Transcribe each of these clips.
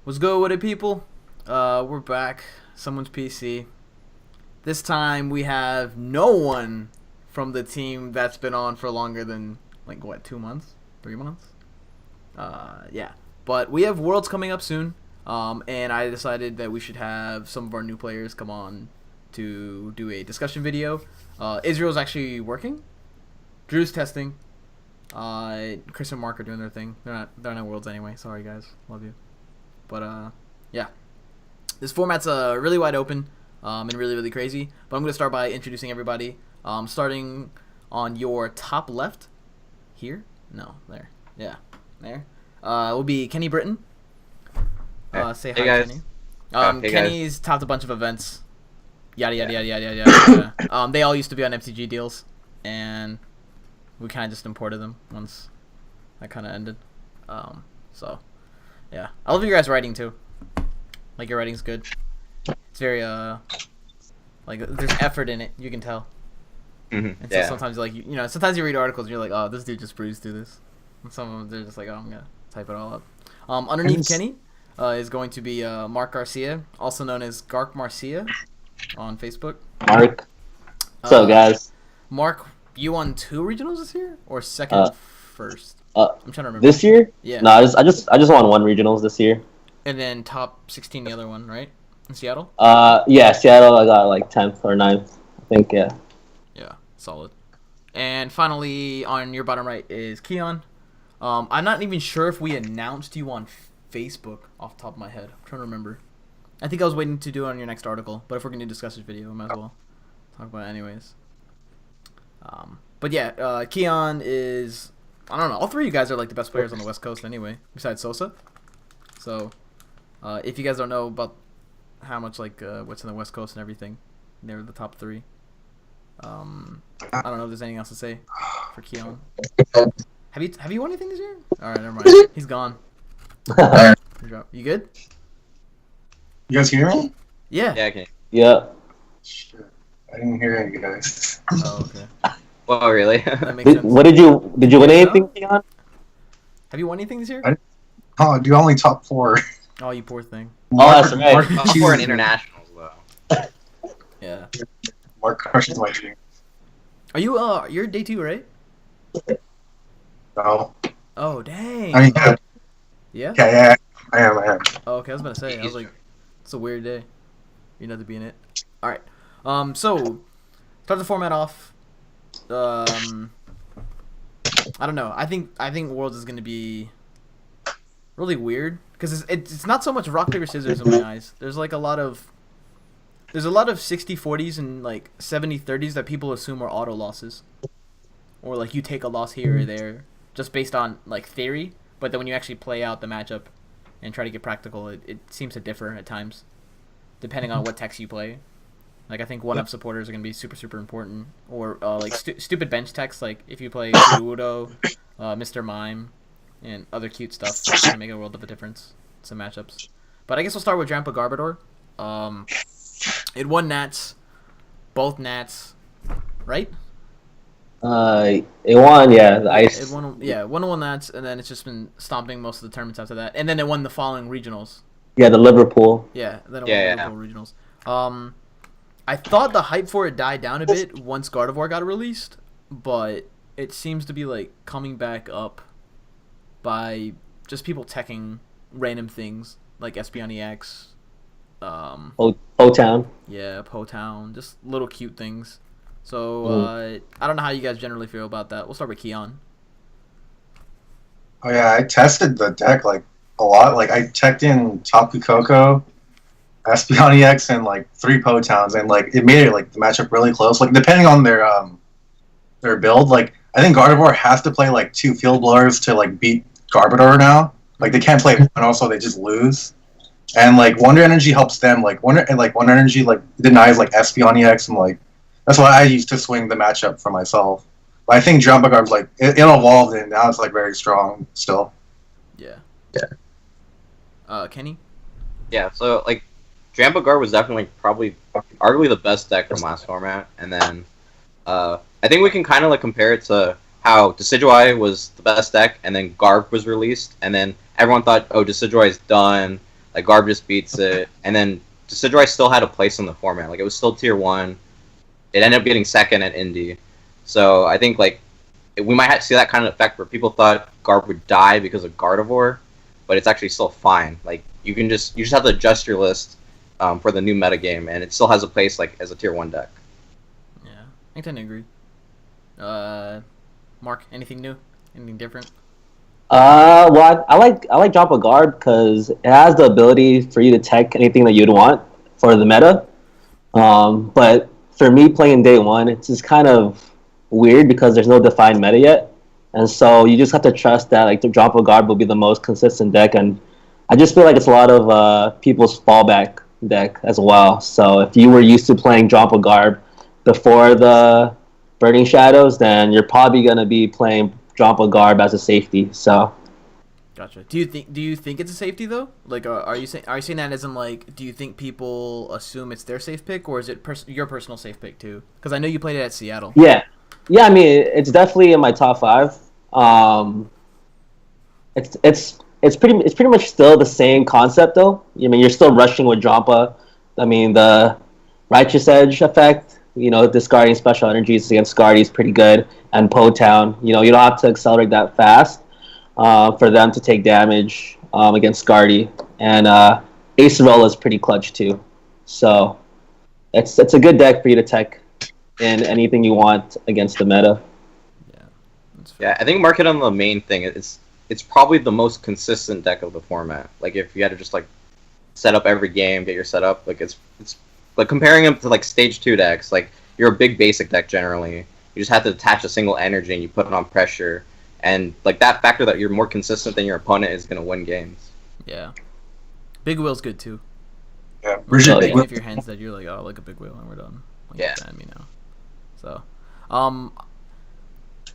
What's good with it, people? We're back. Someone's PC. This time we have no one from the team that's been on for longer than, 2 months? 3 months? Yeah. But we have Worlds coming up soon, and I decided that we should have some of our new players come on to do a discussion video. Israel's actually working. Drew's testing. Chris and Mark are doing their thing. They're not Worlds anyway. Sorry, guys. Love you. But, yeah. This format's really wide open and really, really crazy. But I'm going to start by introducing everybody. Starting on your top left. Here? No, there. Yeah, there. Will be Kenny Britton. Say hi, guys. Kenny. Hey, Kenny's topped a bunch of events. Yada, yada, yada, yada, yada, yada. They all used to be on FTG deals. And we kind of just imported them once that kind of ended. So... yeah, I love your guys' writing too. Like, your writing's good. It's very there's effort in it. You can tell. Mm-hmm. And so sometimes sometimes you read articles and you're like, oh, this dude just breezed through this. And some of them they're just like, oh, I'm gonna type it all up. Underneath Kenny is going to be Mark Garcia, also known as Gark Marcia, on Facebook. Mark, what's up, guys? Mark, you won 2 regionals this year or second, first? I'm trying to remember. This year? Yeah. No, I just won 1 regionals this year. And then top 16 the other one, right? In Seattle? Yeah, Seattle. I got 10th or 9th, I think. Yeah. Yeah, solid. And finally, on your bottom right is Kian. I'm not even sure if we announced you on Facebook off the top of my head. I'm trying to remember. I think I was waiting to do it on your next article, but if we're gonna discuss this video, we might as well talk about it anyways. But yeah, Kian is. I don't know. All 3 of you guys are the best players on the West Coast anyway, besides Sosa. So, if you guys don't know about how much what's in the West Coast and everything, they're the top 3. I don't know if there's anything else to say for Keon. Have you won anything this year? All right, never mind. He's gone. You good? You guys hear me? Yeah. Yeah, okay. Yeah. Shit, I didn't hear you guys. Oh, okay. Well, really? That makes sense. Did you win anything, Keon? Have you won anything this year? Oh, dude, only top 4. Oh, you poor thing. That's right. Oh, for an internationals, though. Yeah. Mark crushes my dream. Are you you're day 2, right? No. Oh, dang. I mean, Yeah? yeah, I am. Oh, okay, I was about to say. I was like, it's a weird day. You know, to be in it. All right. So start the format off. I don't know. I think Worlds is gonna be really weird because it's not so much rock paper scissors in my eyes. There's a lot of 60-40s and 70-30s that people assume are auto losses, or you take a loss here or there just based on theory. But then when you actually play out the matchup and try to get practical, it seems to differ at times, depending on what techs you play. I think one-up supporters are going to be super, super important. Or, stupid bench techs, if you play Udo, Mr. Mime, and other cute stuff, it's going to make a world of a difference in some matchups. But I guess we'll start with Drampa Garbodor. It won Nats. Both Nats. Right? It won, yeah, the ice. It won Nats, and then it's just been stomping most of the tournaments after that. And then it won the following regionals. Yeah, the Liverpool. Yeah, then it won the Liverpool regionals. I thought the hype for it died down a bit once Gardevoir got released, but it seems to be coming back up by just people teching random things like Espeon EX. O-Town. Yeah, Po-Town, just little cute things. So I don't know how you guys generally feel about that. We'll start with Kian. Oh yeah, I tested the deck a lot. I checked in Tapu Koko, Espeon EX, and 3 Po-Towns, and it made it the matchup really close. Depending on their build, I think Gardevoir has to play 2 field blowers to beat Garbodor now. They can't play one, also they just lose. And Wonder Energy helps them. Wonder Energy denies Espeon EX, and that's why I used to swing the matchup for myself. But I think Drampa Garb's it evolved, and now it's very strong still. Yeah. Yeah. Kenny. Yeah. So Drampa Garb was definitely probably arguably the best deck from last format, and then I think we can kind of compare it to how Decidueye was the best deck, and then Garb was released, and then everyone thought, oh, Decidueye is done. Like Garb just beats it, and then Decidueye still had a place in the format. Like it was still tier 1. It ended up getting second at Indy. So I think like we might have to see that kind of effect where people thought Garb would die because of Gardevoir, but it's actually still fine. Like you just have to adjust your list for the new metagame, and it still has a place like as a tier 1 deck. Yeah, I tend to agree. Mark, anything new? Anything different? Well, I like Drampa Garb because it has the ability for you to tech anything that you'd want for the meta. But for me playing day 1, it's just kind of weird because there's no defined meta yet, and so you just have to trust that like the Drampa Garb will be the most consistent deck, and I just feel like it's a lot of people's fallback deck as well. So if you were used to playing Drampa Garb before the Burning Shadows, then you're probably gonna be playing Drampa Garb as a safety. So, gotcha. Do you think it's a safety though? Like, are you saying that as in like, do you think people assume it's their safe pick, or is it your personal safe pick too? Because I know you played it at Seattle. yeah. I mean, it's definitely in my top 5. It's pretty much still the same concept though. I mean, you're still rushing with Drampa. I mean, the Righteous Edge effect, discarding special energies against Scardy is pretty good. And Town, you don't have to accelerate that fast for them to take damage against Scardy. And Acerola is pretty clutch too. So it's a good deck for you to tech in anything you want against the meta. Yeah, I think Mark hit on the main thing. It's probably the most consistent deck of the format. Like if you had to just like set up every game, get your setup, like it's like comparing them to like stage 2 decks, like you're a big basic deck generally. You just have to attach a single energy and you put it on pressure, and like that factor that you're more consistent than your opponent is gonna win games. Yeah, Big Wheel's good too. Yeah, if your hand's dead, you're like, oh, like a Big Wheel, and we're done. Like, yeah.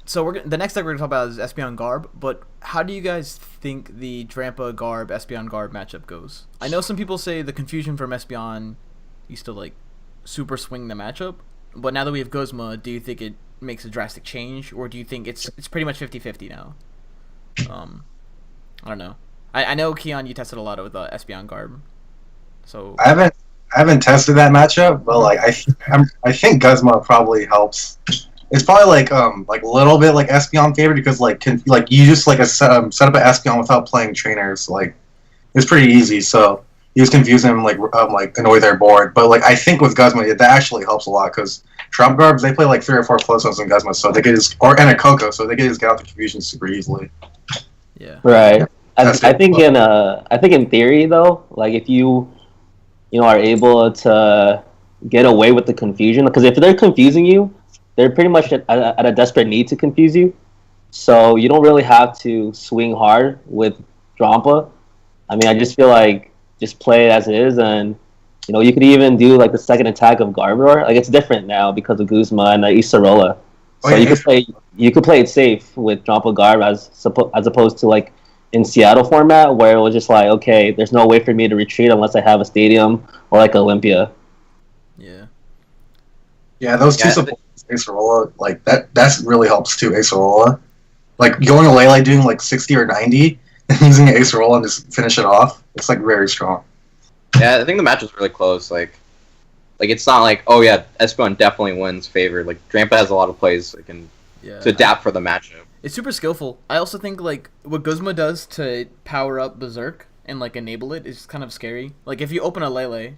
So the next deck we're gonna talk about is Espeon Garb. But how do you guys think the Drampa Garb Espeon Garb matchup goes? I know some people say the confusion from Espeon used to like super swing the matchup, but now that we have Guzma, do you think it makes a drastic change, or do you think it's pretty much 50-50 now? I don't know. I know Kian, you tested a lot with Espeon Garb, so I haven't tested that matchup, but like I think Guzma probably helps. It's probably like a little bit like Espeon favored because like you just like set up an Espeon without playing trainers, like it's pretty easy. So you just confuse them like annoy their board. But like I think with Guzma that actually helps a lot because Trump Garbs they play like 3 or 4 close ones in Guzma, so they could just and a Coco, so they could just get out the confusion super easily. Yeah. Right. I think in theory though, like if you are able to get away with the confusion, because if they're confusing you, they're pretty much at a desperate need to confuse you. So you don't really have to swing hard with Drampa. I mean, I just feel like just play it as it is, and you could even do like the second attack of Garbodor. Like it's different now because of Guzma and Isarola. So you could play it safe with Drampa Garb as opposed to like in Seattle format where it was just like, okay, there's no way for me to retreat unless I have a stadium or like Olympia. Yeah. Yeah, those two support Acerola, like that really helps too, Acerola. Like going to Lele doing like 60 or 90 and using Acerola and just finish it off. It's like very strong. Yeah, I think the match was really close. Like it's not like, oh yeah, Espeon definitely wins favored. Like Drampa has a lot of plays to adapt for the matchup. It's super skillful. I also think like what Guzma does to power up Berserk and like enable it is kind of scary. Like if you open a Lele,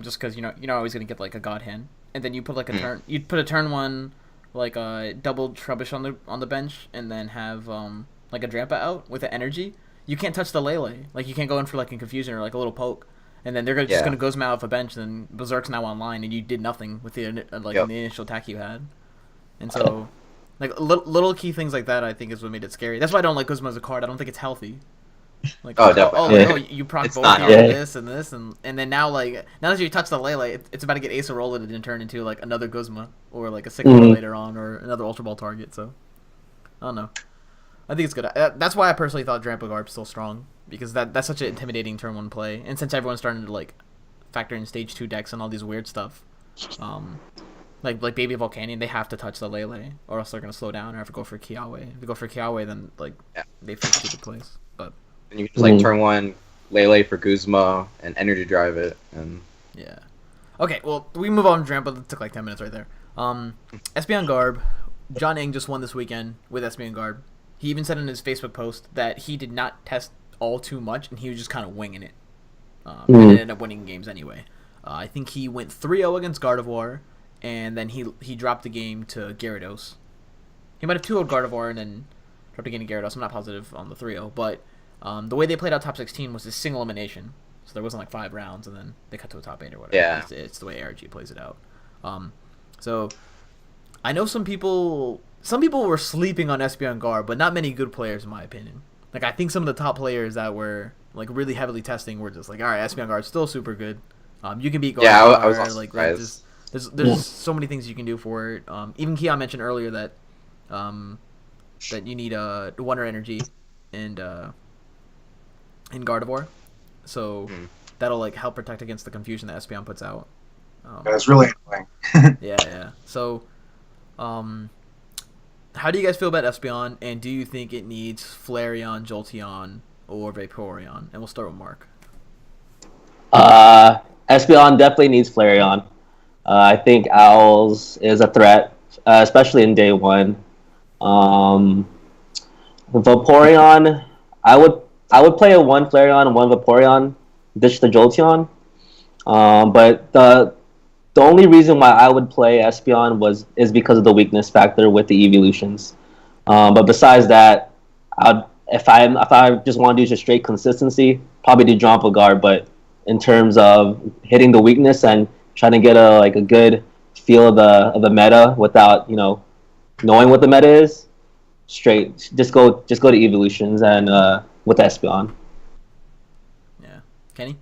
just because you're not always gonna get like a God Hand, and then you put like a turn, you'd put a turn 1 like a double Trubbish on the bench, and then have like a Drampa out with the energy. You can't touch the Lele. Like you can't go in for like a confusion or like a little poke, and then they're just gonna Guzma out of a bench, and then Berserk's now online, and you did nothing with the the initial attack you had, and so. Like little key things like that, I think, is what made it scary. That's why I don't like Guzma as a card. I don't think it's healthy. Like definitely. You proc both this and this, and then now that you touch the Lele, it's about to get Acerola and then turn into like another Guzma or like a Sigma later on or another Ultra Ball target. So I don't know. I think it's good. That's why I personally thought Drampa Garb's still strong, because that's such an intimidating turn 1 play, and since everyone's starting to like factor in stage 2 decks and all these weird stuff. Like Baby Volcanion, they have to touch the Lele, or else they're gonna slow down or have to go for Kiawe. If they go for Kiawe, then they face stupid plays. But and you can just like turn 1 Lele for Guzma and Energy Drive it. And Yeah. Okay, well, we move on to Drampa. That took like 10 minutes right there. Espeon Garb. John Ing just won this weekend with Espeon Garb. He even said in his Facebook post that he did not test all too much, and he was just kind of winging it. And ended up winning games anyway. I think he went 3-0 against Gardevoir, and then he dropped the game to Gyarados. He might have 2-0'd Gardevoir and then dropped the game to Gyarados. I'm not positive on the 3-0, but the way they played out top 16 was a single elimination. So there wasn't like 5 rounds, and then they cut to a top 8 or whatever. Yeah. It's the way ARG plays it out. So I know some people were sleeping on Espeon Garb, but not many good players in my opinion. Like I think some of the top players that were like really heavily testing were just like, all right, Espeon Garb's still super good. You can beat Gardevoir. Yeah, I was also like surprised. there's so many things you can do for it. Even Kian mentioned earlier that that you need Wonder Energy and in Gardevoir, so that'll like help protect against the confusion that Espeon puts out. It's really annoying. Yeah. So, how do you guys feel about Espeon, and do you think it needs Flareon, Jolteon, or Vaporeon? And we'll start with Mark. Espeon definitely needs Flareon. I think Owls is a threat, especially in day 1. Vaporeon, I would play a 1 Flareon and 1 Vaporeon, ditch the Jolteon. But the only reason why I would play Espeon is because of the weakness factor with the evolutions. But besides that, if I just want to do just straight consistency, probably do Drampa Guard. But in terms of hitting the weakness and trying to get a good feel of the meta without knowing what the meta is, straight just go to evolutions and with Espeon. Yeah, Kenny.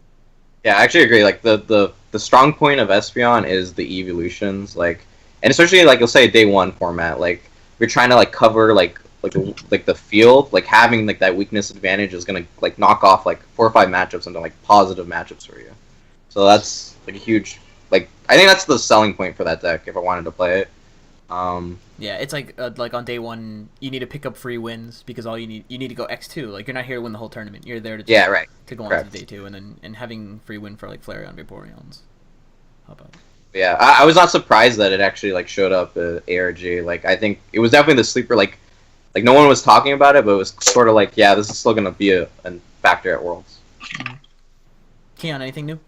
Yeah, I actually agree. Like the strong point of Espeon is the evolutions, like, and especially like you'll say day 1 format. Like if you're trying to like cover like the field, like having like that weakness advantage is gonna like knock off like 4 or 5 matchups into like positive matchups for you. So that's like a huge I think that's the selling point for that deck if I wanted to play it. Yeah, it's like on day 1 you need to pick up free wins because all you need to go X2. Like you're not here to win the whole tournament. You're there to to go on to day 2 and having free win for like Flareon, Vaporeons. How about it? Yeah, I was not surprised that it actually like showed up at ARG. Like I think it was definitely the sleeper. Like no one was talking about it, but it was sort of like, yeah, this is still gonna be a factor at Worlds. Kian, anything new?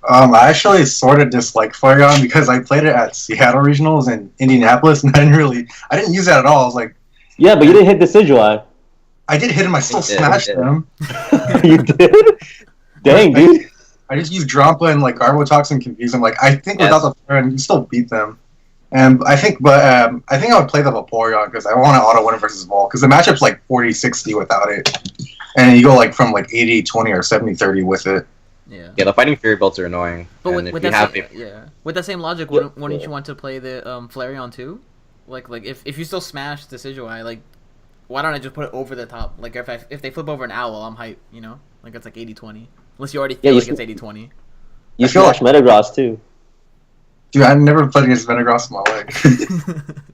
I actually sort of dislike Flareon because I played it at Seattle Regionals in Indianapolis, and I didn't use that at all. I was like, yeah, but you didn't hit Decidueye. I did hit him. I still smashed him. You did? Dang, dude. I just used Drampa and like Garbotox and confuse him. Like I think without the Flareon, you still beat them. And I think I would play the Vaporeon because I want to auto win versus Vol because the matchup's like 40-60 without it, and you go like from like 80-20 or 70-30 with it. Yeah. Yeah, the Fighting Fury belts are annoying. But with that same logic, wouldn't you want to play the Flareon too? Like if you still smash Decidueye, like why don't I just put it over the top? Like if they flip over an owl, I'm hype. Like it's like 80-20. Unless you already feel like it's 80-20. You smash Metagross too. Dude, I've never played against Metagross in my life.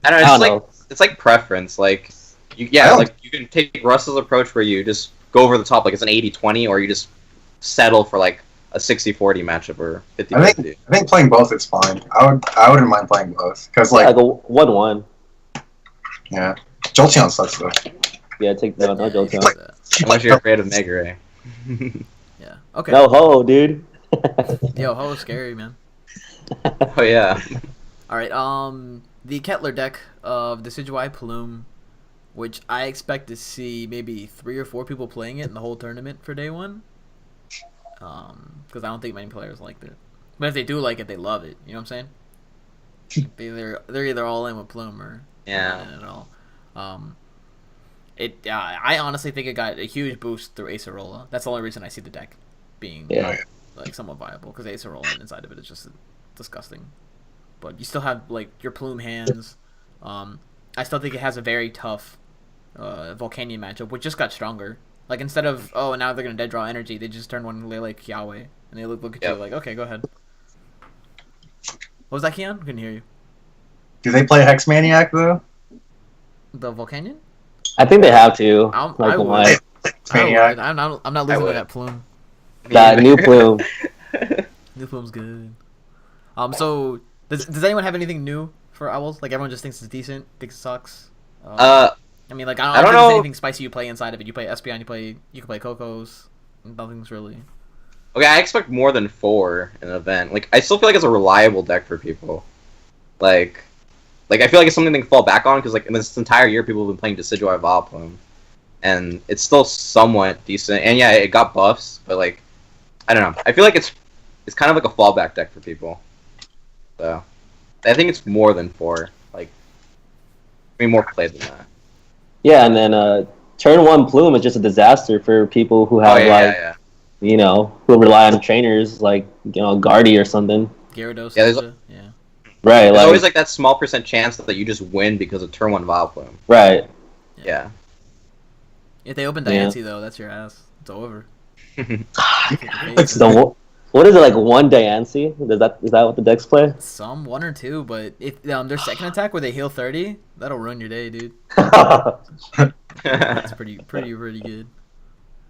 I don't know. It's like preference. Like you can take Russ's approach where you just go over the top, like it's an 80-20, or you just settle for like a 60-40 matchup or 50-50. I think playing both is fine. I wouldn't mind playing both because like the 1-1. Yeah, Jolteon sucks though. Yeah, take no Jolteon. Unless you're afraid of Mega Ray. Yeah. Okay. No Ho, dude. Yo, Ho is scary, man. Oh yeah. All right. The Kettler deck of Decidueye Plume, which I expect to see maybe 3 or 4 people playing it in the whole tournament for day 1. Because I don't think many players liked it. But if they do like it, they love it. You know what I'm saying? They're either all in with Plume or not in at all. I honestly think it got a huge boost through Acerola. That's the only reason I see the deck being like somewhat viable because Acerola inside of it is just disgusting. But you still have like your Plume hands. I still think it has a very tough Volcanion matchup, which just got stronger. Like instead of now they're gonna dead draw energy, they just turn one Lele Kiawe and they look at you like, okay, go ahead. What was that, Kian? Couldn't hear you. Do they play Hex Maniac though? The Volcanion? I think they have to. I would. Maniac. I'm not losing to would. that Plume. That new Plume. New Plume's good. So does anyone have anything new for Owls? Like everyone just thinks it's decent, thinks it sucks. I mean, like I don't think there's anything spicy you play inside of it. You play Espeon, you can play Cocos. Nothing's really. Okay, I expect more than 4 in an event. Like, I still feel like it's a reliable deck for people. Like I feel like it's something they can fall back on, because, like, in this entire year, people have been playing Decidueye Vileplume. And it's still somewhat decent. And, yeah, it got buffs, but, like, I don't know. I feel like it's kind of like a fallback deck for people. So, I think it's more than 4. Like, I mean, more played than that. Yeah, and then turn 1 Plume is just a disaster for people who have, you know, who rely on trainers like, you know, Guardy or something. Gyarados. Yeah, right. There's always like that small % chance that you just win because of turn 1 Vileplume. Right. Yeah. If they open Diancie though, that's your ass. It's over. So what is it, like 1 Diancie? Is that what the decks play? Some 1 or 2, but if their second attack where they heal 30, that'll ruin your day, dude. That's pretty good.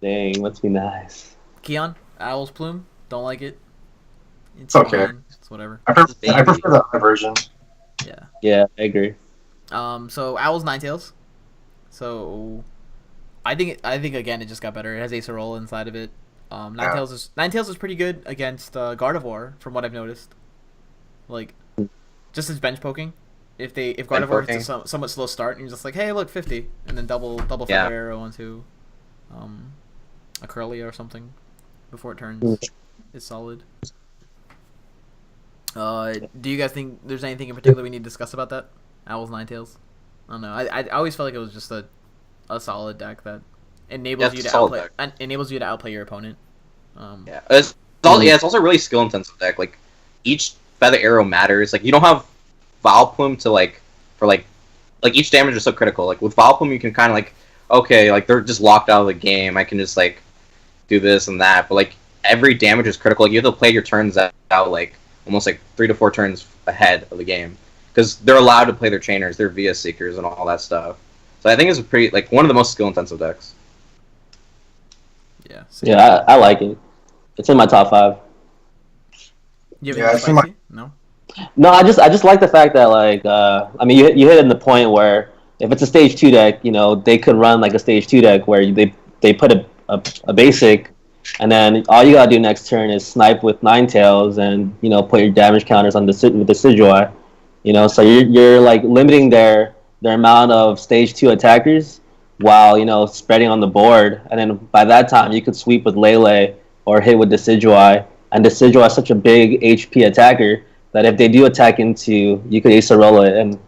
Dang, must be nice. Kian, Owl's Plume, don't like it. It's okay. It's whatever. I prefer the high version. Yeah. Yeah, I agree. So Owl's Ninetales. So I think again it just got better. It has Acerola inside of it. Ninetales is pretty good against Gardevoir from what I've noticed. Like, just as bench poking. If Gardevoir hits a somewhat slow start and you're just like, hey, look, 50, and then double Fire Arrow onto a Curlia or something before it turns, is solid. Do you guys think there's anything in particular we need to discuss about that? Owls Ninetales? I don't know. I always felt like it was just a solid deck that enables you to outplay your opponent. It's also a really skill intensive deck. Like, each Feather Arrow matters. Like, you don't have Vileplume to for each damage is so critical. Like with Vileplume you can kind of like, okay, like they're just locked out of the game. I can just like do this and that. But like every damage is critical. Like, you have to play your turns out like almost like 3 to 4 turns ahead of the game, because they're allowed to play their chainers, their Via Seekers, and all that stuff. So I think it's a pretty one of the most skill intensive decks. Yeah. Yeah, I like it. It's in my top 5. No, I just like the fact that like I mean you hit in the point where if it's a stage 2 deck, you know, they could run like a stage 2 deck where they put a basic, and then all you gotta do next turn is snipe with Ninetales and, you know, put your damage counters on with Decidueye. You know, so you're like limiting their amount of stage 2 attackers while, you know, spreading on the board, and then by that time you could sweep with Lele or hit with Decidueye, and Decidueye is such a big HP attacker that if they do attack into, you could Acerola it, and,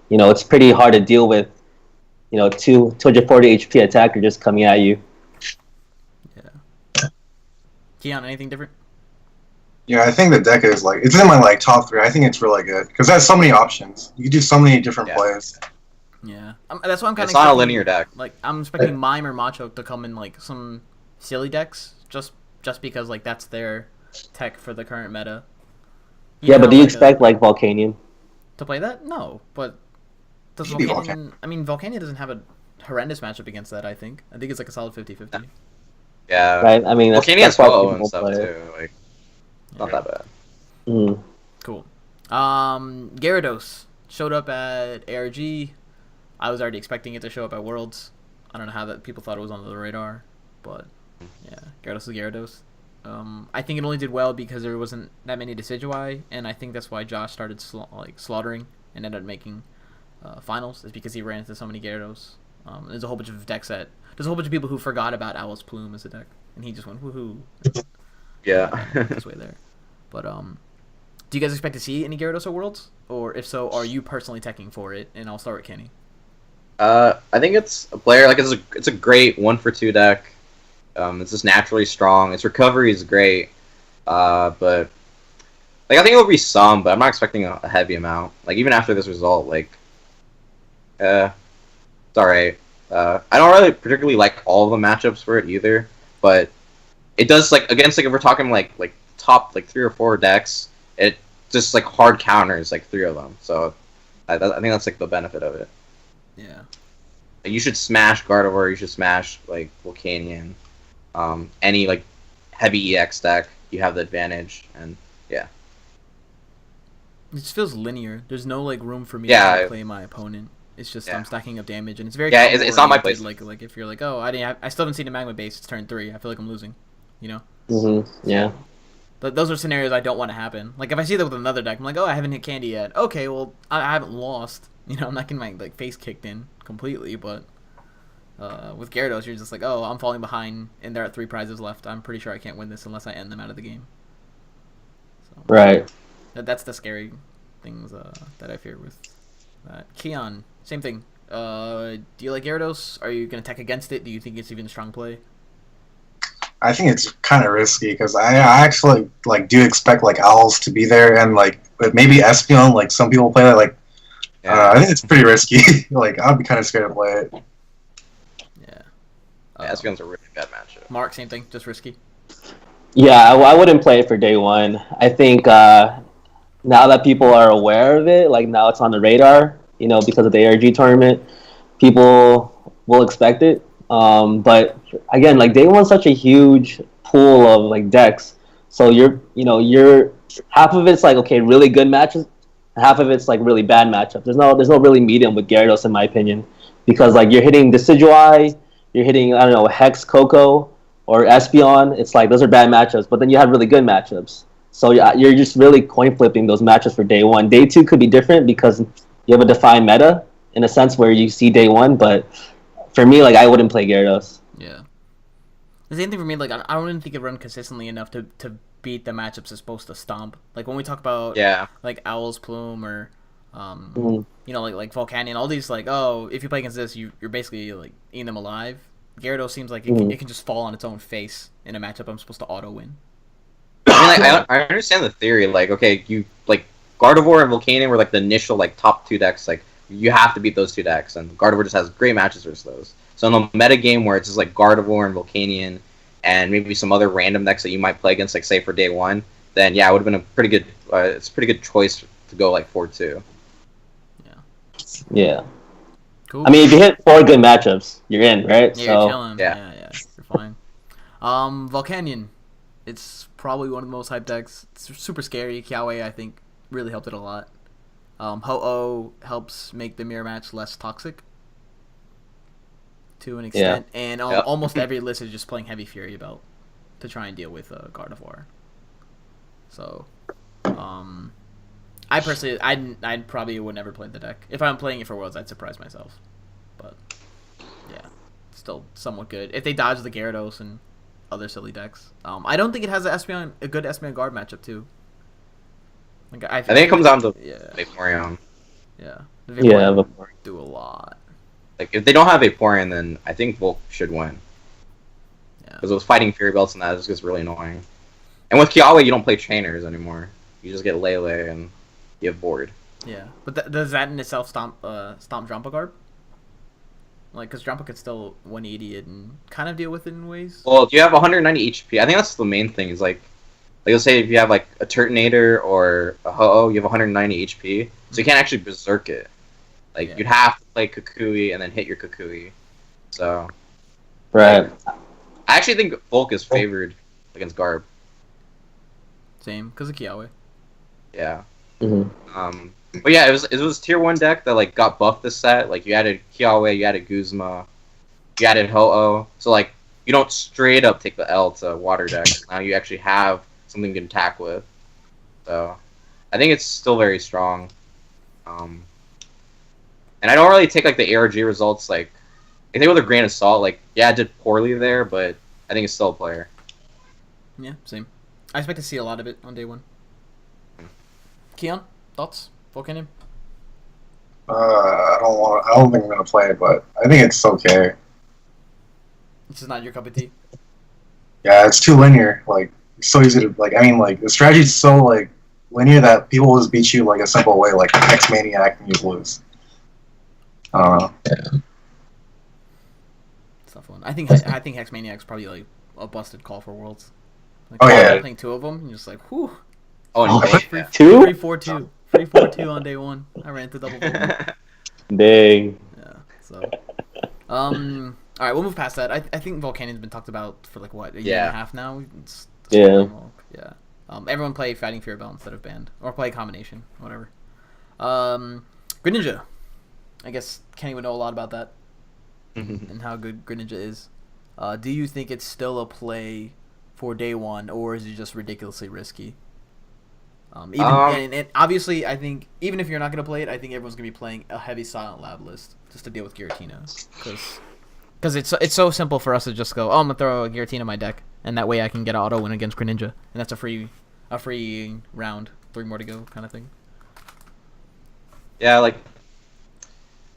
you know, it's pretty hard to deal with, you know, 240 HP attacker just coming at you. Yeah. Kian, anything different? Yeah, I think the deck is like, it's in my like top 3. I think it's really good because it has so many options. You can do so many different plays. Yeah, that's why I'm kind of. It's not a linear deck. Like, I'm expecting Mime or Machoke to come in like some silly decks, just because like that's their tech for the current meta. But do you expect like Volcanion to play that? No, but does Volcanion? I mean, Volcanion doesn't have a horrendous matchup against that. I think it's like a solid 50-50. Yeah. Right. I mean, Volcanion's slow and stuff too. Like, not that bad. Cool. Gyarados showed up at ARG. I was already expecting it to show up at Worlds. I don't know how that people thought it was on the radar, but yeah, Gyarados is Gyarados. I think it only did well because there wasn't that many Decidueye, and I think that's why Josh started slaughtering and ended up making finals, is because he ran into so many Gyarados. There's a whole bunch of decks there's a whole bunch of people who forgot about Owl's Plume as a deck, and he just went woohoo. Yeah. This way there. But do you guys expect to see any Gyarados at Worlds? Or if so, are you personally teching for it? And I'll start with Kenny. I think it's a player, like, it's a great 1-for-2 deck. It's just naturally strong. Its recovery is great. But like, I think it'll be some, but I'm not expecting a heavy amount. Like, even after this result, like, it's alright. I don't really particularly like all the matchups for it either, but it does, like, against, like, if we're talking like top like 3 or 4 decks, it just like hard counters like 3 of them. So I think that's like the benefit of it. Yeah. Like, you should smash Gardevoir. You should smash like Volcanion. Any like heavy EX deck, you have the advantage, and yeah. It just feels linear. There's no like room for me Yeah. to play my opponent. It's just I'm stacking up damage, and it's very it's not my place. Like if you're like, oh, I still haven't seen a magma base. It's turn 3. I feel like I'm losing. You know. Yeah. But those are scenarios I don't want to happen. Like if I see that with another deck, I'm like, oh, I haven't hit Candy yet. Okay, well I haven't lost. You know, I'm not getting my like face kicked in completely, but with Gyarados, you're just like, oh, I'm falling behind, and there are 3 prizes left. I'm pretty sure I can't win this unless I end them out of the game. So, Right. That's the scary things that I fear with that. Kian, same thing. Do you like Gyarados? Are you gonna attack against it? Do you think it's even a strong play? I think it's kind of risky because I actually like do expect like owls to be there and like maybe Espeon. Like some people play that. Like I think it's pretty risky. Like I'd be kind of scared to play it. Yeah. Espeon's a really bad matchup. Mark, same thing, just risky. Yeah, I wouldn't play it for day one. I think now that people are aware of it, like now it's on the radar, you know, because of the ARG tournament, people will expect it. But again, like day one's such a huge pool of like decks, so you're half of it's like okay, really good matches, half of it's like really bad matchups. There's no really medium with Gyarados in my opinion, because like you're hitting Decidueye, you're hitting I don't know Hex Coco or Espeon. It's like those are bad matchups, but then you have really good matchups. So you're just really coin flipping those matches for day one. Day two could be different because you have a defined meta in a sense where you see day one, but for me, like I wouldn't play Gyarados. Yeah. The same thing for me. Like I wouldn't think it run consistently enough to beat the matchups it's supposed to stomp. Like when we talk about like Owl's Plume or you know like Volcanion, all these like if you play against this, you're basically like eating them alive. Gyarados seems like it can just fall on its own face in a matchup I'm supposed to auto win. I mean, like, I understand the theory. Like, okay, you like Gardevoir and Volcanion were like the initial like top 2 decks. Like, you have to beat those 2 decks, and Gardevoir just has great matches versus those. So in a meta game where it's just like Gardevoir and Volcanion, and maybe some other random decks that you might play against, like say for day one, then yeah, it would have been a pretty good. It's a pretty good choice to go like 4-2. Yeah. Cool. I mean, if you hit 4 good matchups, you're in, right? Yeah, so you're chilling. Yeah, you're fine. Volcanion, it's probably one of the most hyped decks. It's super scary. Kiawe, I think, really helped it a lot. Ho-Oh helps make the mirror match less toxic to an extent, and almost every list is just playing Heavy Fury Belt to try and deal with Gardevoir. So, I personally, I probably would never play the deck. If I'm playing it for Worlds, I'd surprise myself. But yeah, still somewhat good. If they dodge the Gyarados and other silly decks, I don't think it has a good Espeon Guard matchup too. Like I think it comes down to Vaporeon. Yeah, the Vaporeon do a lot. Like if they don't have Vaporeon, then I think Volk should win. Yeah, because it was fighting Fury Belts and that just gets really annoying. And with Kiawe, you don't play trainers anymore. You just get Lele and you have bored. Yeah, but does that in itself stomp Drampa Garb? Like, because Drampa could still 180 it and kind of deal with it in ways. Well, if you have 190 HP, I think that's the main thing. Is like let's say if you have like a Turtonator or a Ho-Oh, you have 190 HP, so you can't actually berserk it. Like you'd have to play Kukui and then hit your Kukui. So, right. I actually think Volk is favored against Garb. Same, because of Kiawe. Yeah. Mm-hmm. But yeah, it was tier 1 deck that like got buffed this set. Like you added Kiawe, you added Guzma, you added Ho-Oh. So like you don't straight up take the L to water deck. Now you actually have something you can attack with. So I think it's still very strong. And I don't really take like the ARG results like I think with a grain of salt. Like yeah, it did poorly there, but I think it's still a player. Yeah, same. I expect to see a lot of it on day 1. Kian, thoughts? Volcanion? I don't think I'm gonna play it, but I think it's okay. It's just not your cup of tea. Yeah, it's too linear. Like it's so easy to like. I mean, like the strategy's so like linear that people will just beat you like a simple way, like X Maniac, and you lose. Yeah. It's tough one. I think Hex Maniac's probably like a busted call for Worlds. Like, playing 2 of them, and you're just like, whew. Oh, no. Free 4-2. Free 4-2 on day 1. I ran to double. Dang. Yeah, so All right, we'll move past that. I think Volcanion's been talked about for like what, a year and a half now. It's Yeah. Yeah. Everyone play Fighting Fear Bell instead of Band, or play combination, whatever. Greninja. I guess Kenny would know a lot about that and how good Greninja is. Do you think it's still a play for day one, or is it just ridiculously risky? And obviously, I think even if you're not going to play it, I think everyone's going to be playing a heavy Silent Lab list just to deal with Giratina. Because it's so simple for us to just go, oh, I'm going to throw a Giratina in my deck, and that way I can get an auto win against Greninja. And that's a free round, 3 more to go kind of thing. Yeah, like,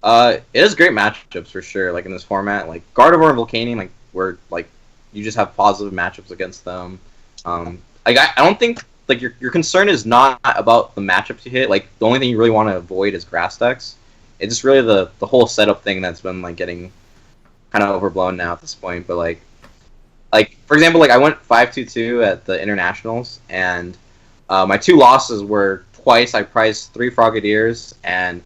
it is great matchups for sure, like in this format. Like, Gardevoir and Volcanion, like, where, like, you just have positive matchups against them. Like, I don't think, like, your concern is not about the matchups you hit. Like, the only thing you really want to avoid is grass decks. It's just really the whole setup thing that's been, like, getting kind of overblown now at this point. But, like for example, like, I went 5-2-2 at the Internationals, and my 2 losses were twice I priced 3 Frogadiers, and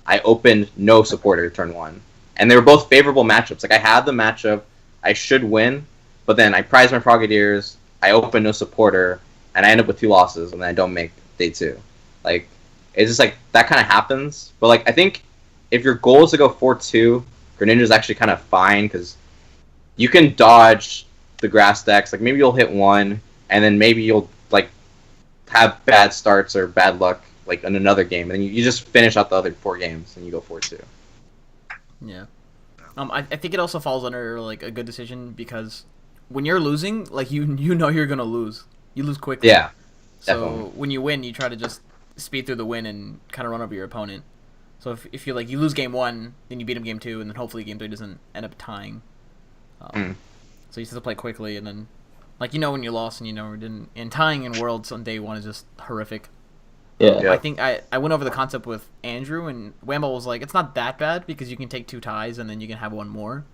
I opened no supporter turn 1. And they were both favorable matchups. Like, I had the matchup, I should win, but then I prized my Frogadiers, I opened no supporter, and I end up with 2 losses, and then I don't make day 2. Like, it's just, like, that kind of happens. But, like, I think if your goal is to go 4-2, Greninja's actually kind of fine, because you can dodge the grass decks. Like, maybe you'll hit 1, and then maybe you'll, like, have bad starts or bad luck, like, in another game, and then you just finish out the other 4 games, and you go 4-2. Yeah. I think it also falls under, like, a good decision, because when you're losing, like, you know you're going to lose. You lose quickly. Yeah, so definitely. When you win, you try to just speed through the win and kind of run over your opponent. So if you like, you lose game 1, then you beat him game 2, and then hopefully game 3 doesn't end up tying. So you still play quickly, and then, like, you know when you lost and you know you didn't. And tying in Worlds on day 1 is just horrific. Yeah. I think I went over the concept with Andrew, and Wamble was like, it's not that bad because you can take 2 ties and then you can have 1 more,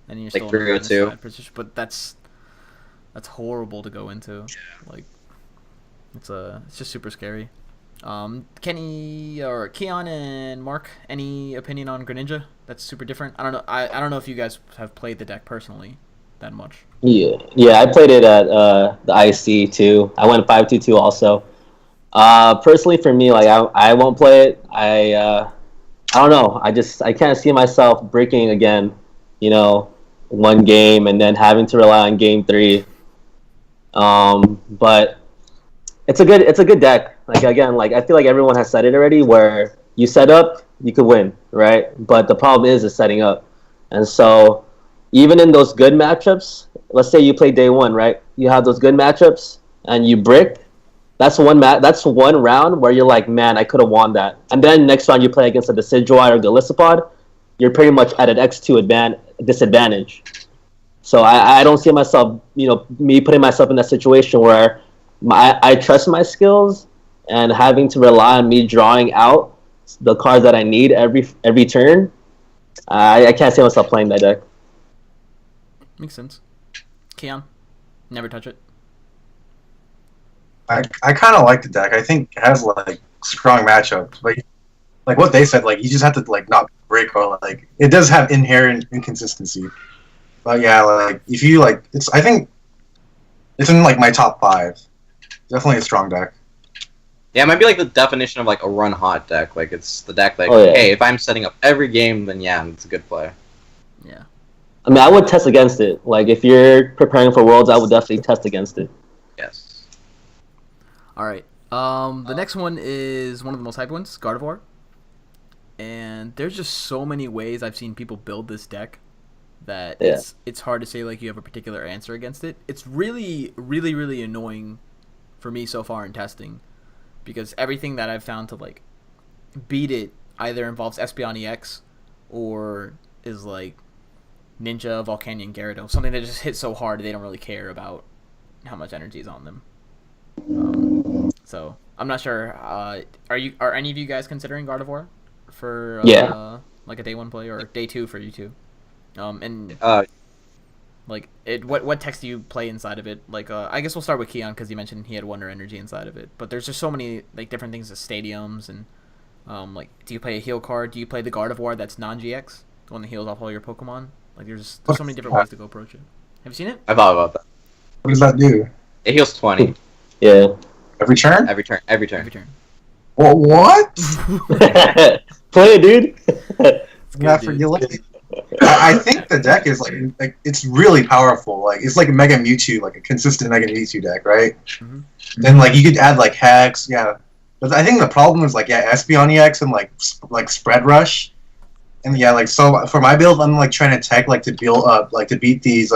and you're like still in the 3-2. position. But that's horrible to go into. Like, it's just super scary. Kenny or Kian and Mark, any opinion on Greninja? That's super different. I don't know. I don't know if you guys have played the deck personally that much. Yeah. I played it at the IC too. I went 5-2-2 also. Personally, for me, like, I won't play it. I don't know. I can't see myself breaking again. You know, 1 game and then having to rely on game 3. But it's a good deck. Like, again, like, I feel like everyone has said it already, where you set up, you could win, right? But the problem is setting up. And so even in those good matchups, let's say you play day 1, right? You have those good matchups and you brick. That's one round where you're like, man, I could have won that. And then next round you play against a Decidueye or Golisopod, you're pretty much at an X2 disadvantage. So I don't see myself, me putting myself in that situation where I trust my skills and having to rely on me drawing out the cards that I need every turn. I can't see myself playing that deck. Makes sense. Kian, never touch it. I kind of like the deck. I think it has, like, strong matchups. But, like what they said, like, you just have to, like, not break, or, like, it does have inherent inconsistency. But yeah, like, if you, like, I think it's in, like, my top 5. Definitely a strong deck. Yeah, it might be like the definition of, like, a run hot deck. Like, it's the deck that, hey, if I'm setting up every game, then yeah, it's a good play. Yeah. I mean, I would test against it. Like, if you're preparing for Worlds, I would definitely test against it. Yes. All right. The next one is one of the most hyped ones, Gardevoir. And there's just so many ways I've seen people build this deck that it's hard to say, like, you have a particular answer against it. It's really, really, really annoying for me so far in testing, because everything that I've found to, like, beat it either involves Espeon EX or is, like, Ninja, Volcanion, Gyarados, something that just hits so hard they don't really care about how much energy is on them. So I'm not sure. Are any of you guys considering Gardevoir for like a day 1 play, or day 2 for you two? Like, what text do you play inside of it? Like, I guess we'll start with Kian, because you mentioned he had Wonder Energy inside of it. But there's just so many, like, different things as stadiums, and like, do you play a heal card? Do you play the Gardevoir that's non-GX, the one that heals off all your Pokemon? Like there's so many different ways to go approach it. Have you seen it? I thought about that. What does that do? It heals 20 Yeah. Every turn? every turn. Every turn. Well, what? Play it, dude. I think the deck is like it's really powerful. Like it's like a Mega Mewtwo, like a consistent Mega Mewtwo deck, right? Mm-hmm. Then like you could add like Hex, yeah. But I think the problem is like Espeon EX and like Spread Rush, and like so for my build I'm like trying to tech like to build up like to beat these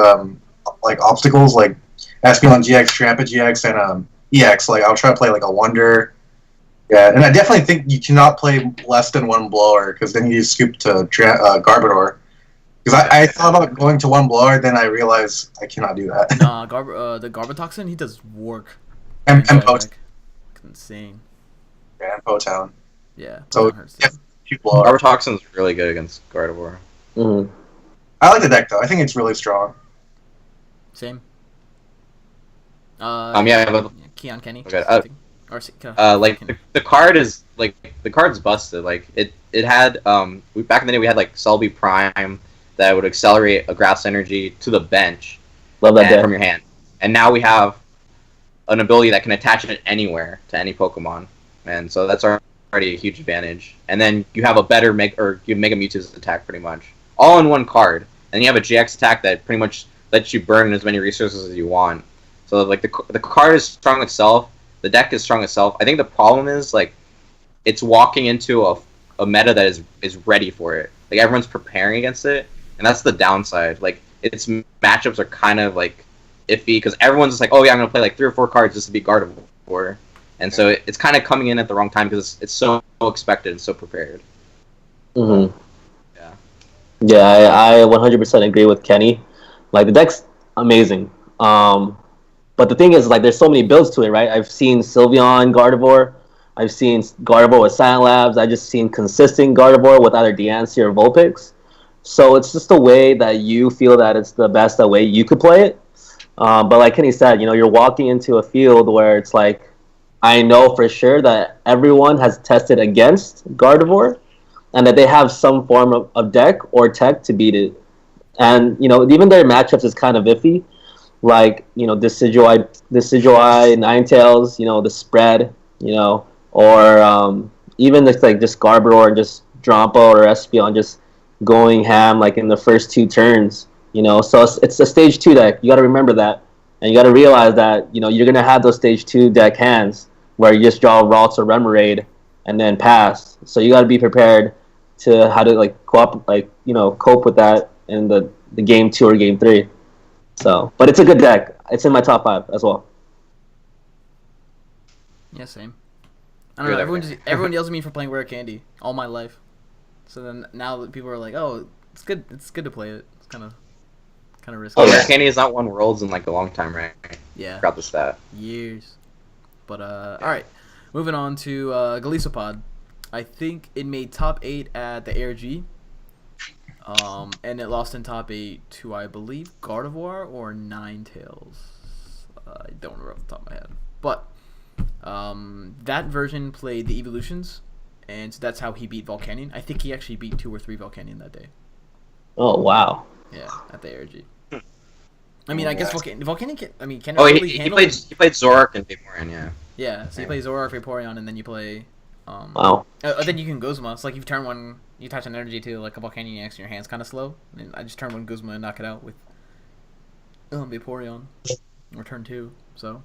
like obstacles like Espeon GX, Drampa GX, and EX. Like I'll try to play like a Wonder. Yeah, and I definitely think you cannot play less than one blower because then you scoop to Garbodor. Because I thought about going to one blower, then I realized I cannot do that. Nah, the Garbotoxin, he does work. and Potown. Insane. Yeah, and Potown. Yeah. So Potown hurts. yeah, two blower. Garbotoxin's really good against Gardevoir. Mm-hmm. I like the deck though. I think it's really strong. Same. Yeah, but Kian, Kenny. okay, like the card is like the card's busted. Like it had back in the day we had like Selby Prime that would accelerate a grass energy to the bench. Love that deck. From your hand. And now we have an ability that can attach it anywhere to any Pokemon, and so that's already a huge advantage. And then you have a better Mega Mewtwo's attack pretty much all in one card, and you have a GX attack that pretty much lets you burn as many resources as you want. So like the card is strong itself. The deck is strong itself. I think the problem is like it's walking into a meta that is ready for it. Like everyone's preparing against it, and that's the downside. Like its matchups are kind of like iffy because everyone's just like, oh yeah, I'm gonna play like 3 or 4 cards just to beat Gardevoir, and so it's kind of coming in at the wrong time because it's so expected and so prepared. Mm-hmm. Yeah. Yeah, I 100% agree with Kenny. Like the deck's amazing. But the thing is, like, there's so many builds to it, right? I've seen Sylveon Gardevoir. I've seen Gardevoir with Silent Labs. I just seen consistent Gardevoir with either Deancey or Vulpix. So it's just a way that you feel that it's the best way you could play it. But like Kenny said, you're walking into a field where it's like, I know for sure that everyone has tested against Gardevoir and that they have some form of deck or tech to beat it. And, even their matchups is kind of iffy. Like, Decidueye Ninetales, the spread, or even just Garbodor and just Drampa or Espeon just going ham like in the first 2 turns, So it's a stage 2 deck. You got to remember that, and you got to realize that you're gonna have those stage 2 deck hands where you just draw Ralts or Remoraid and then pass. So you got to be prepared to how to cope with that in the game 2 or game 3. So, but it's a good deck. It's in my top 5 as well. Yeah, same. I don't know. Everyone yells at me for playing Rare Candy all my life. So then now that people are like, "Oh, it's good. It's good to play it. It's kind of risky." Oh, Rare Candy has not won Worlds in like a long time, right? Yeah. Forgot the stat. Years. But all right, moving on to Golisopod. I think it made top 8 at the ARG. And it lost in top 8 to, I believe, Gardevoir or Ninetales. I don't remember off the top of my head. But that version played the Evolutions, and so that's how he beat Volcanion. I think he actually beat 2 or 3 Volcanion that day. Oh, wow. Yeah, at the ARG. I mean, I guess Volcanion can... I mean, can he played Zoroark and Vaporeon, yeah. Yeah, so you play Zoroark, Vaporeon, and then you play... wow. Then you can Guzma. So, like, you turn one... You attach an energy to, like, a Volcanion EX and your hand's kind of slow. And I just turn one Guzma and knock it out with Vaporeon. Or turn 2, so...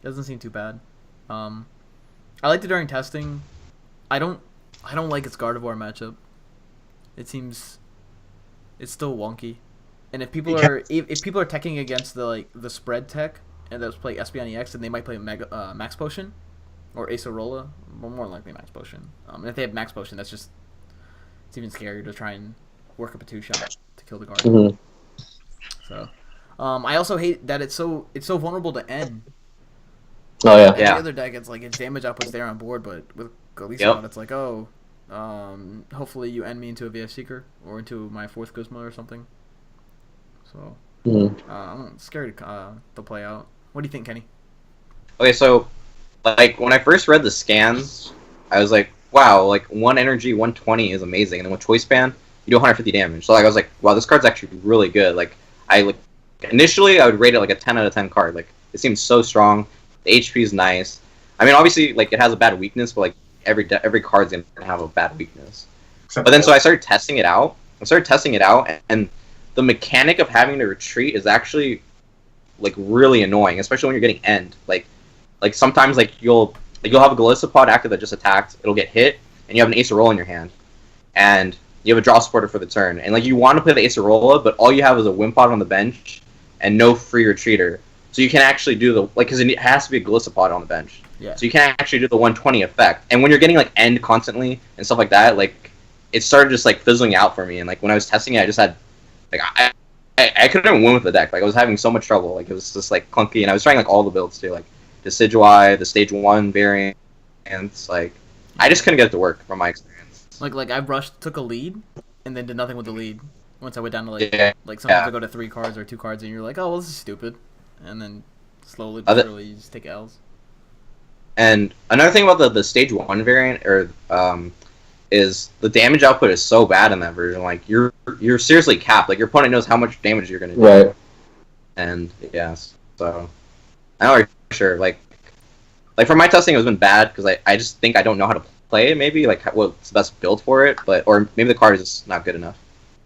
It doesn't seem too bad. I liked it during testing. I don't like its Gardevoir matchup. It seems... It's still wonky. And if people are teching against the spread tech and those play Espeon EX, then they might play Max Potion or Acerola. Well, more likely Max Potion. And if they have Max Potion, it's even scarier to try and work up a 2-shot to kill the Gardevoir. Mm-hmm. So, I also hate that it's so vulnerable to N. Oh yeah. The other deck, it's like its damage output's there on board, but with Golisopod, it's like, hopefully you end me into a VF Seeker or into my 4th Guzma or something. So, I'm scared to play out. What do you think, Kenny? Okay, so, like, when I first read the scans, I was like, wow, like, 1 energy, 120 is amazing. And then with Choice Band, you do 150 damage. So like I was like, wow, this card's actually really good. Like initially I would rate it like a 10 out of 10 card. Like it seems so strong. The HP is nice. I mean, obviously like it has a bad weakness, but like every card's gonna have a bad weakness. But then so I started testing it out. And the mechanic of having to retreat is actually like really annoying, especially when you're getting end. Like sometimes like you'll have a Golisopod active that just attacked, it'll get hit, and you have an Acerola in your hand, and you have a draw supporter for the turn, and like you want to play the Acerola, but all you have is a Wimpod on the bench and no free retreater, so you can actually do the because it has to be a Golisopod on the bench, so you can actually do the 120 effect. And when you're getting like end constantly and stuff like that, like it started just like fizzling out for me, and like when I was testing it, I just had like I couldn't win with the deck. Like I was having so much trouble. Like it was just like clunky, and I was trying like all the builds too, like Decidueye, the Stage 1 variants. Like I just couldn't get it to work from my experience. Like I took a lead, and then did nothing with the lead. Once I went down to like sometimes I go to 3 cards or 2 cards, and you're like, oh well, this is stupid, and then slowly but surely you just take L's. And another thing about the Stage 1 variant is the damage output is so bad in that version. Like you're seriously capped. Like your opponent knows how much damage you're gonna do. Right. And yes, so I'm not really sure. Like for my testing, it's been bad because I just think I don't know how to play it. Maybe like what's the best build for it, or maybe the card is just not good enough.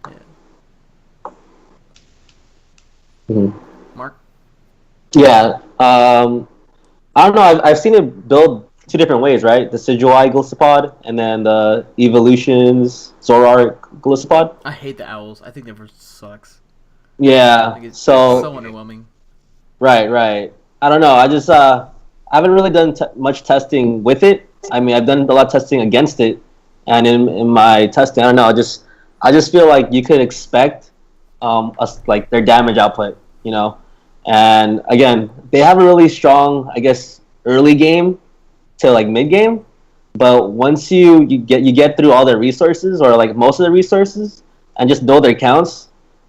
Yeah. Mm-hmm. Mark. Yeah. I don't know. I've seen it build 2 different ways, right? The Decidueye Golisopod, and then the Evolutions Zoroark Golisopod. I hate the owls. I think that version sucks. Yeah. Like it's so underwhelming. Right. I don't know. I just I haven't really done much testing with it. I mean, I've done a lot of testing against it, and in my testing, I don't know. I just feel like you could expect like their damage output, you know. And again, they have a really strong, I guess, early game to like mid game, but once you get through all their resources or like most of the resources and just know their counts,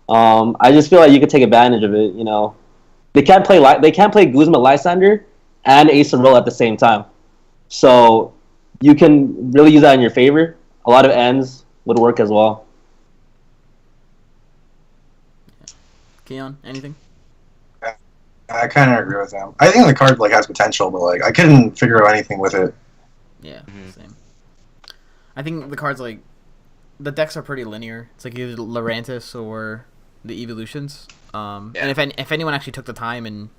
I just feel like you could take advantage of it. You know, they can't play Guzma Lysander and Acerola at the same time, so you can really use that in your favor. A lot of ends would work as well. Kian, anything? I kind of agree with them. I think the card like has potential, but like I couldn't figure out anything with it. Yeah, same. I think the cards like the decks are pretty linear. It's like either Lurantis or the Evolutions. And if anyone actually took the time and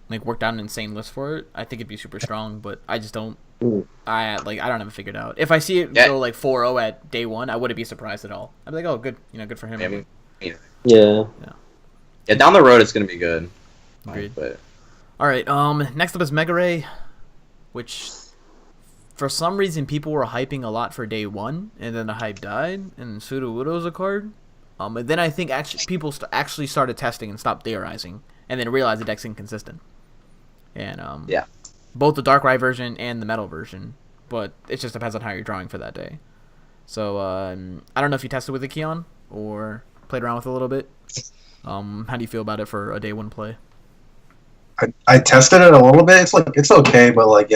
like worked out an insane list for it, I think it'd be super strong. But I just don't. I don't have it figured out. If I see it go like 4-0 at day 1, I wouldn't be surprised at all. I'd be like, oh, good, good for him. Yeah. Down the road, it's gonna be good. Agreed. But all right. Next up is Mega Ray, which for some reason people were hyping a lot for day 1, and then the hype died, and Sudowoodo's a card. And then I think people actually started testing and stopped theorizing, and then realized the deck's inconsistent. And both the Darkrai version and the Metal version, but it just depends on how you're drawing for that day. So I don't know if you tested with it, Kian, or played around with it a little bit. How do you feel about it for a day 1 play? I tested it a little bit. It's okay, but like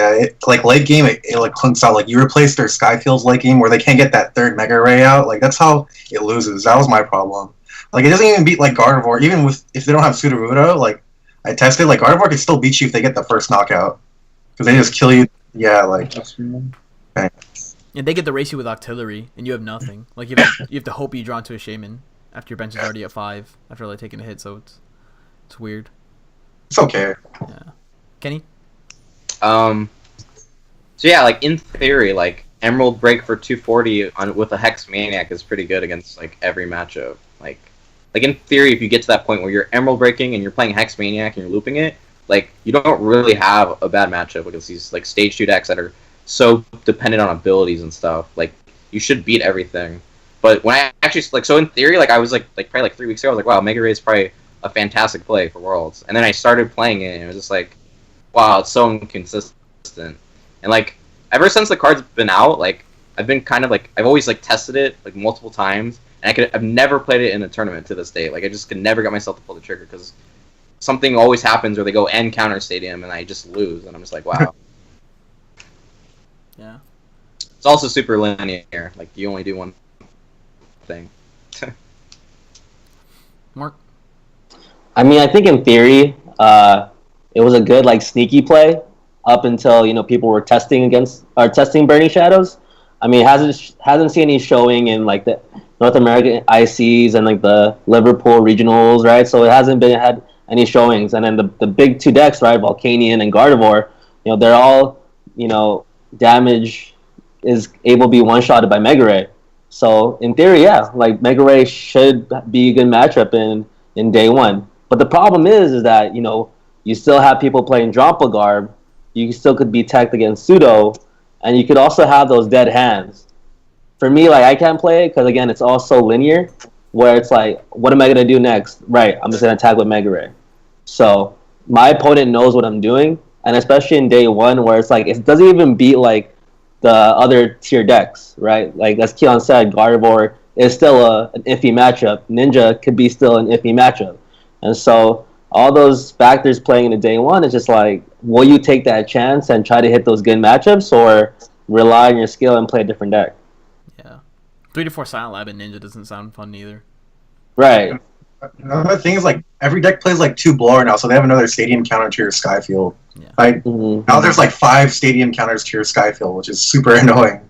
like late game it like clunks out. Like you replace their Skyfields late game where they can't get that 3rd Mega Ray out. Like that's how it loses. That was my problem. Like it doesn't even beat like Gardevoir, even if they don't have Sudowoodo. Like I tested, like Gardevoir can still beat you if they get the first knockout because they just kill you. Yeah, like. Okay. And they get the race you with Octillery, and you have nothing. Like you have to hope you draw into a Shaman after your bench is already at 5 after like taking a hit. So it's weird. It's okay. Yeah. Kenny? So yeah, like in theory, like Emerald Break for 240 with a Hex Maniac is pretty good against like every matchup. Like in theory, if you get to that point where you're Emerald Breaking and you're playing Hex Maniac and you're looping it, like you don't really have a bad matchup against these like Stage 2 decks that are so dependent on abilities and stuff. Like you should beat everything. But when I actually so in theory, like I was like probably like 3 weeks ago, I was like, wow, Mega Ray is probably a fantastic play for Worlds. And then I started playing it, and it was just like, wow, it's so inconsistent. And like ever since the card's been out, like I've been kind of like I've always like tested it like multiple times, and I've never played it in a tournament to this day. Like I just could never get myself to pull the trigger because something always happens where they go end counter stadium and I just lose, and I'm just like, wow. Yeah. It's also super linear. Like you only do one thing. Mark? I mean, I think in theory, it was a good like sneaky play up until people were testing Burning Shadows. I mean, it hasn't seen any showing in like the North American ICs and like the Liverpool regionals, right? So it hasn't had any showings. And then the big two decks, right, Volcanion and Gardevoir, they're all damage is able to be one shotted by Mega Ray. So in theory, yeah, like Mega Ray should be a good matchup in day one. But the problem is that you still have people playing Drampa Garb. You still could be teched against Pseudo, and you could also have those dead hands. For me, like I can't play it because again, it's all so linear. Where it's like, what am I gonna do next? Right, I'm just gonna attack with Mega Ray. So my opponent knows what I'm doing, and especially in day one, where it's like it doesn't even beat like the other tier decks, right? Like as Kian said, Gardevoir is still an iffy matchup. Ninja could be still an iffy matchup, and so all those factors playing in the day one is just like, will you take that chance and try to hit those good matchups, or rely on your skill and play a different deck? Yeah, 3-4 Silent Lab and Ninja doesn't sound fun either. Right. Another thing is like every deck plays like 2 blower now, so they have another stadium counter to your Skyfield. Yeah. Right? Now there's like 5 stadium counters to your Skyfield, which is super annoying.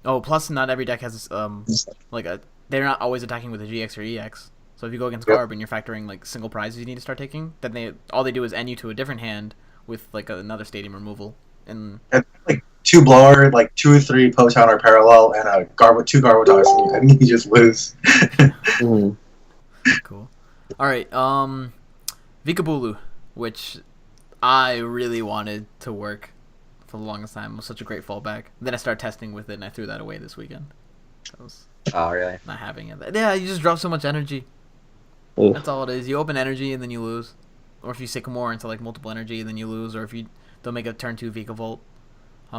Oh, plus not every deck has they're not always attacking with a GX or EX. So if you go against Garb and you're factoring like single prizes you need to start taking, then all they do is end you to a different hand with like another stadium removal. And like 2 blower, like 2 or 3 Potown are parallel, and a Garb with 2 Garbodogs, and you just lose. Cool. All right, Vika Bulu, which I really wanted to work for the longest time. It was such a great fallback. Then I started testing with it, and I threw that away this weekend. I was really? not having it. Yeah, you just drop so much energy. Oof. That's all it is. You open energy and then you lose. Or if you Sycamore into like multiple energy and then you lose. Or if you don't make a turn 2 Vikavolt.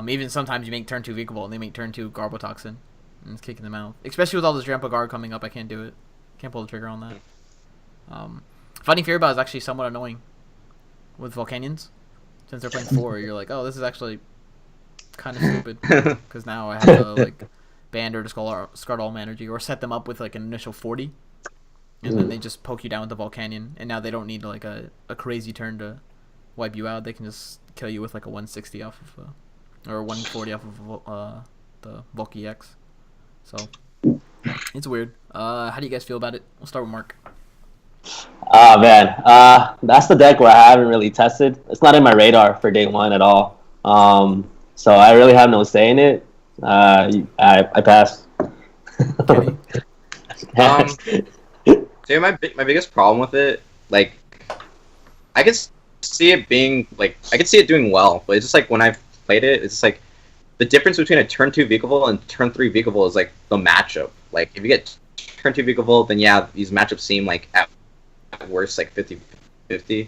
Even sometimes you make turn 2 Vikavolt and they make turn 2 Garbotoxin. And it's kicking them out. Especially with all this Drampa Guard coming up, I can't do it. Can't pull the trigger on that. Fighting Fury Ball is actually somewhat annoying with Volcanions. Since they're playing 4, you're like, oh, this is actually kind of stupid. Because now I have to like band or discard all my energy or set them up with like an initial 40. And then they just poke you down with the Volcanion. And now they don't need like a crazy turn to wipe you out. They can just kill you with like a 160 off of or 140 off of the Volk GX. So it's weird. How do you guys feel about it? We'll start with Mark. Oh man, that's the deck where I haven't really tested. It's not in my radar for day one at all. So I really have no say in it. I pass. So my biggest problem with it, like, I can see it being like, I can see it doing well, but it's just like when I've played it, it's just like the difference between a turn 2 Vikavolt and turn 3 Vikavolt is like the matchup. Like if you get turn 2 Vikavolt, then yeah, these matchups seem like at worst like 50-50.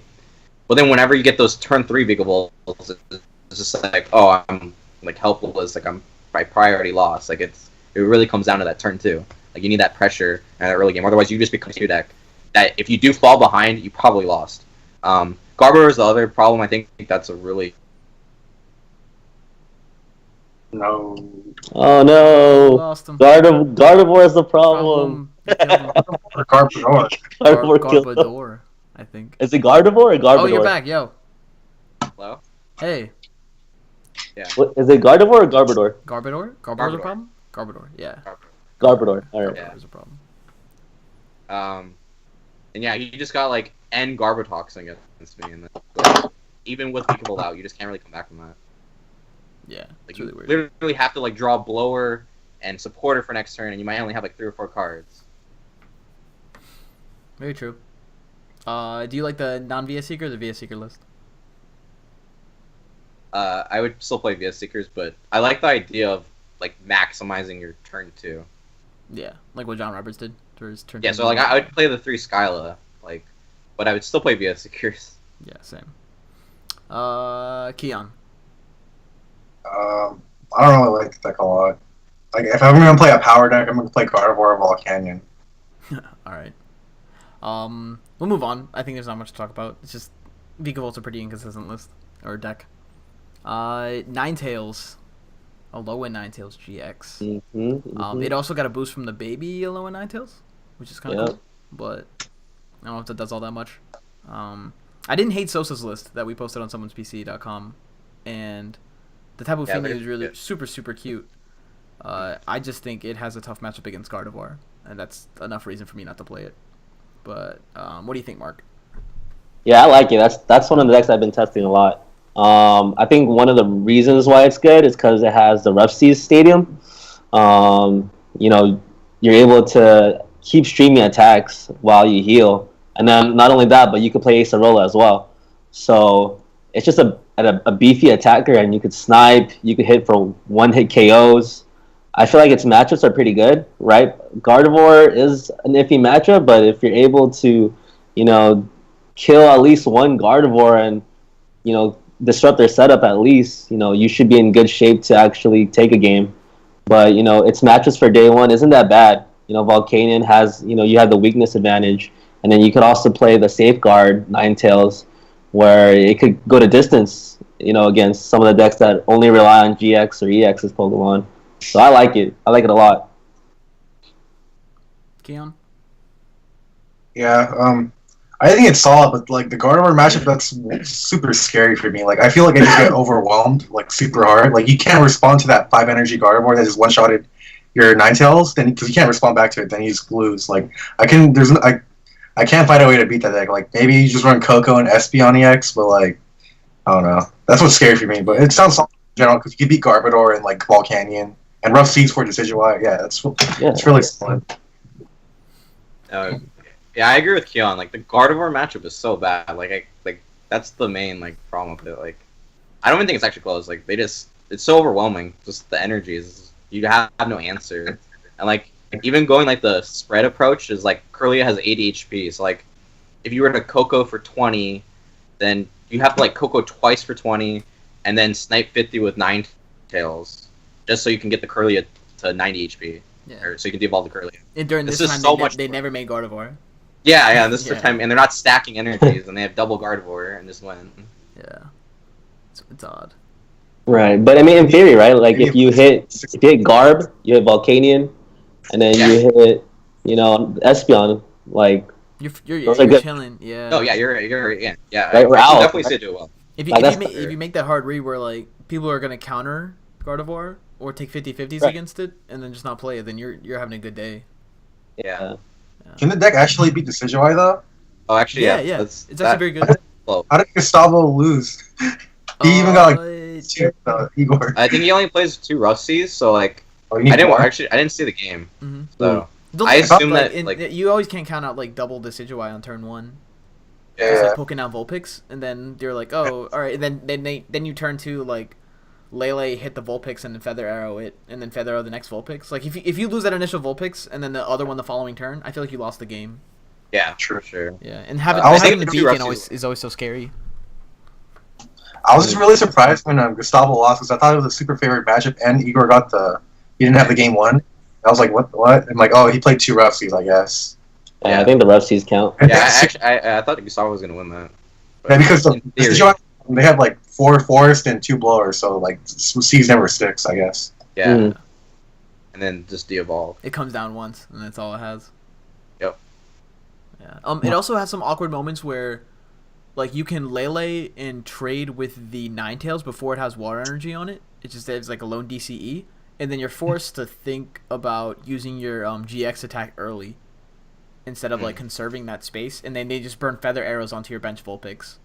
But then whenever you get those turn 3 Vikavolts, it's just like, oh, I'm like helpless, like I priority lost. Like it really comes down to that turn 2. Like you need that pressure in that early game. Otherwise, you just become a 2 deck that if you do fall behind, you probably lost. Garbodor is the other problem. I think that's a really No. Oh no! Lost him. Gardevoir is the problem. Garbodor. Garbodor, I think. Is it Gardevoir or Garbodor? Oh, you're back, yo. Hello? Hey. Yeah. What, is it Gardevoir or Garbodor? Garbodor? Garbodor's a problem? Garbodor, yeah. Garbodor. All right. Garbodor's a problem. And yeah, you just got like N Garbotoxin against me, and then, even with Vikavolt out, you just can't really come back from that. Yeah, Like it's you really weird. literally have to like draw Blower and Supporter for next turn, and you might only have like 3 or 4 cards. Very true. Do you like the non-VS Seeker or the VS Seeker list? I would still play VS Seekers, but I like the idea of like maximizing your turn 2. Yeah, like what John Roberts did for his turn. Yeah, so like I would play the 3 Skyla, like, but I would still play VS Seekers. Yeah, same. Kian. I don't really like the deck a lot. Like, if I'm gonna play a power deck, I'm gonna play Gardevoir or Volcanion. All right. We'll move on. I think there's not much to talk about. It's just Vikavolt's a pretty inconsistent list or deck. Ninetales, Alolan Ninetales GX. It also got a boost from the baby Alolan Ninetales. which is kind of cool. But I don't know if that does all that much. I didn't hate Sosa's list that we posted on someonespc.com, and the Tapu Fini is really super, super cute. I just think it has a tough matchup against Gardevoir, and that's enough reason for me not to play it. But what do you think, Mark? Yeah, I like it. That's one of the decks I've been testing a lot. I think one of the reasons why it's good is because it has the Rough Seas Stadium. You know, you're able to keep streaming attacks while you heal. And then not only that, but you could play Acerola as well. So it's just a beefy attacker, and you could snipe, you could hit for one-hit KOs. I feel like its matchups are pretty good, right? Gardevoir is an iffy matchup, but if you're able to, you know, kill at least one Gardevoir and, you know, disrupt their setup at least, you know, you should be in good shape to actually take a game. But, you know, its matches for day one isn't that bad. You know, Volcanion has, you know, you have the weakness advantage. And then you could also play the Safeguard Ninetales, where it could go to distance, you know, against some of the decks that only rely on GX or EX's Pokemon. So I like it. I like it a lot. Kian? Yeah, I think it's solid, but like the Gardevoir matchup, that's super scary for me. Like I feel like I just get overwhelmed, like super hard. Like you can't respond to that 5 energy Gardevoir that just one-shotted your Ninetales, then because you can't respond back to it, then you just lose. Like I can't find a way to beat that deck. Like maybe you just run Coco and Espeon EX, but like I don't know. That's what's scary for me. But it sounds solid in general because you can beat Garbodor and like Volcanion and Rough Seas for Decidueye. Yeah, it's really solid. Yeah, I agree with Kian. Like the Gardevoir matchup is so bad. Like that's the main like problem with it. Like I don't even think it's actually close. Like it's so overwhelming. Just the energies. You have no answer. And like even going like the spread approach is like Kirlia has 80 HP. So like if you were to Coco for 20, then you have to like Coco twice for 20, and then snipe 50 with Ninetales, just so you can get the Kirlia to 90 HP. Yeah. Or so you can de-evolve the Kirlia. And during this time, they never made Gardevoir. Yeah, this is the time, and they're not stacking energies, and they have double Gardevoir and just win. Yeah, it's odd. Right, but I mean, in theory, right? Like if you hit Garb, you hit Volcanion, and then you hit, you know, Espeon. Like you're chilling. Yeah. Oh yeah, you're yeah. Right, we're out. Definitely say do well. If you make that hard read where like people are gonna counter Gardevoir or take 50-50s against it and then just not play it, then you're having a good day. Yeah. Can the deck actually beat Decidueye though? Oh, actually, yeah. It's actually very good. How did Gustavo lose? He even got like 2 Igor. I think he only plays 2 Rough Seas, so like I didn't see the game. Mm-hmm. So I assume that like you always can't count out like double Decidueye on turn 1. Yeah. It's like poking out Vulpix, and then you're like, oh, all right. And then you turn to like Lele hit the Vulpix and then Feather Arrow it, and then Feather Arrow the next Vulpix. Like if you lose that initial Vulpix and then the other one the following turn, I feel like you lost the game. Yeah, sure. Yeah, and having the beacon is always so scary. I was just really surprised when Gustavo lost because I thought it was a super favorite matchup, and Igor he didn't have the game 1. I was like, what? I'm like, oh, he played 2 Rough Seas, I guess. Yeah, I think the Rough Seas count. Yeah, I thought Gustavo was gonna win that. Yeah, because they have like 4 Forest and 2 Blowers, so like Seas never sticks, I guess. Yeah. And then just de-evolve. It comes down once, and that's all it has. Yep. Yeah. It also has some awkward moments where, like, you can Lele and trade with the Ninetales before it has Water Energy on it. It just has like a lone DCE, and then you're forced to think about using your GX attack early instead of like conserving that space, and then they just burn Feather Arrows onto your bench Vulpix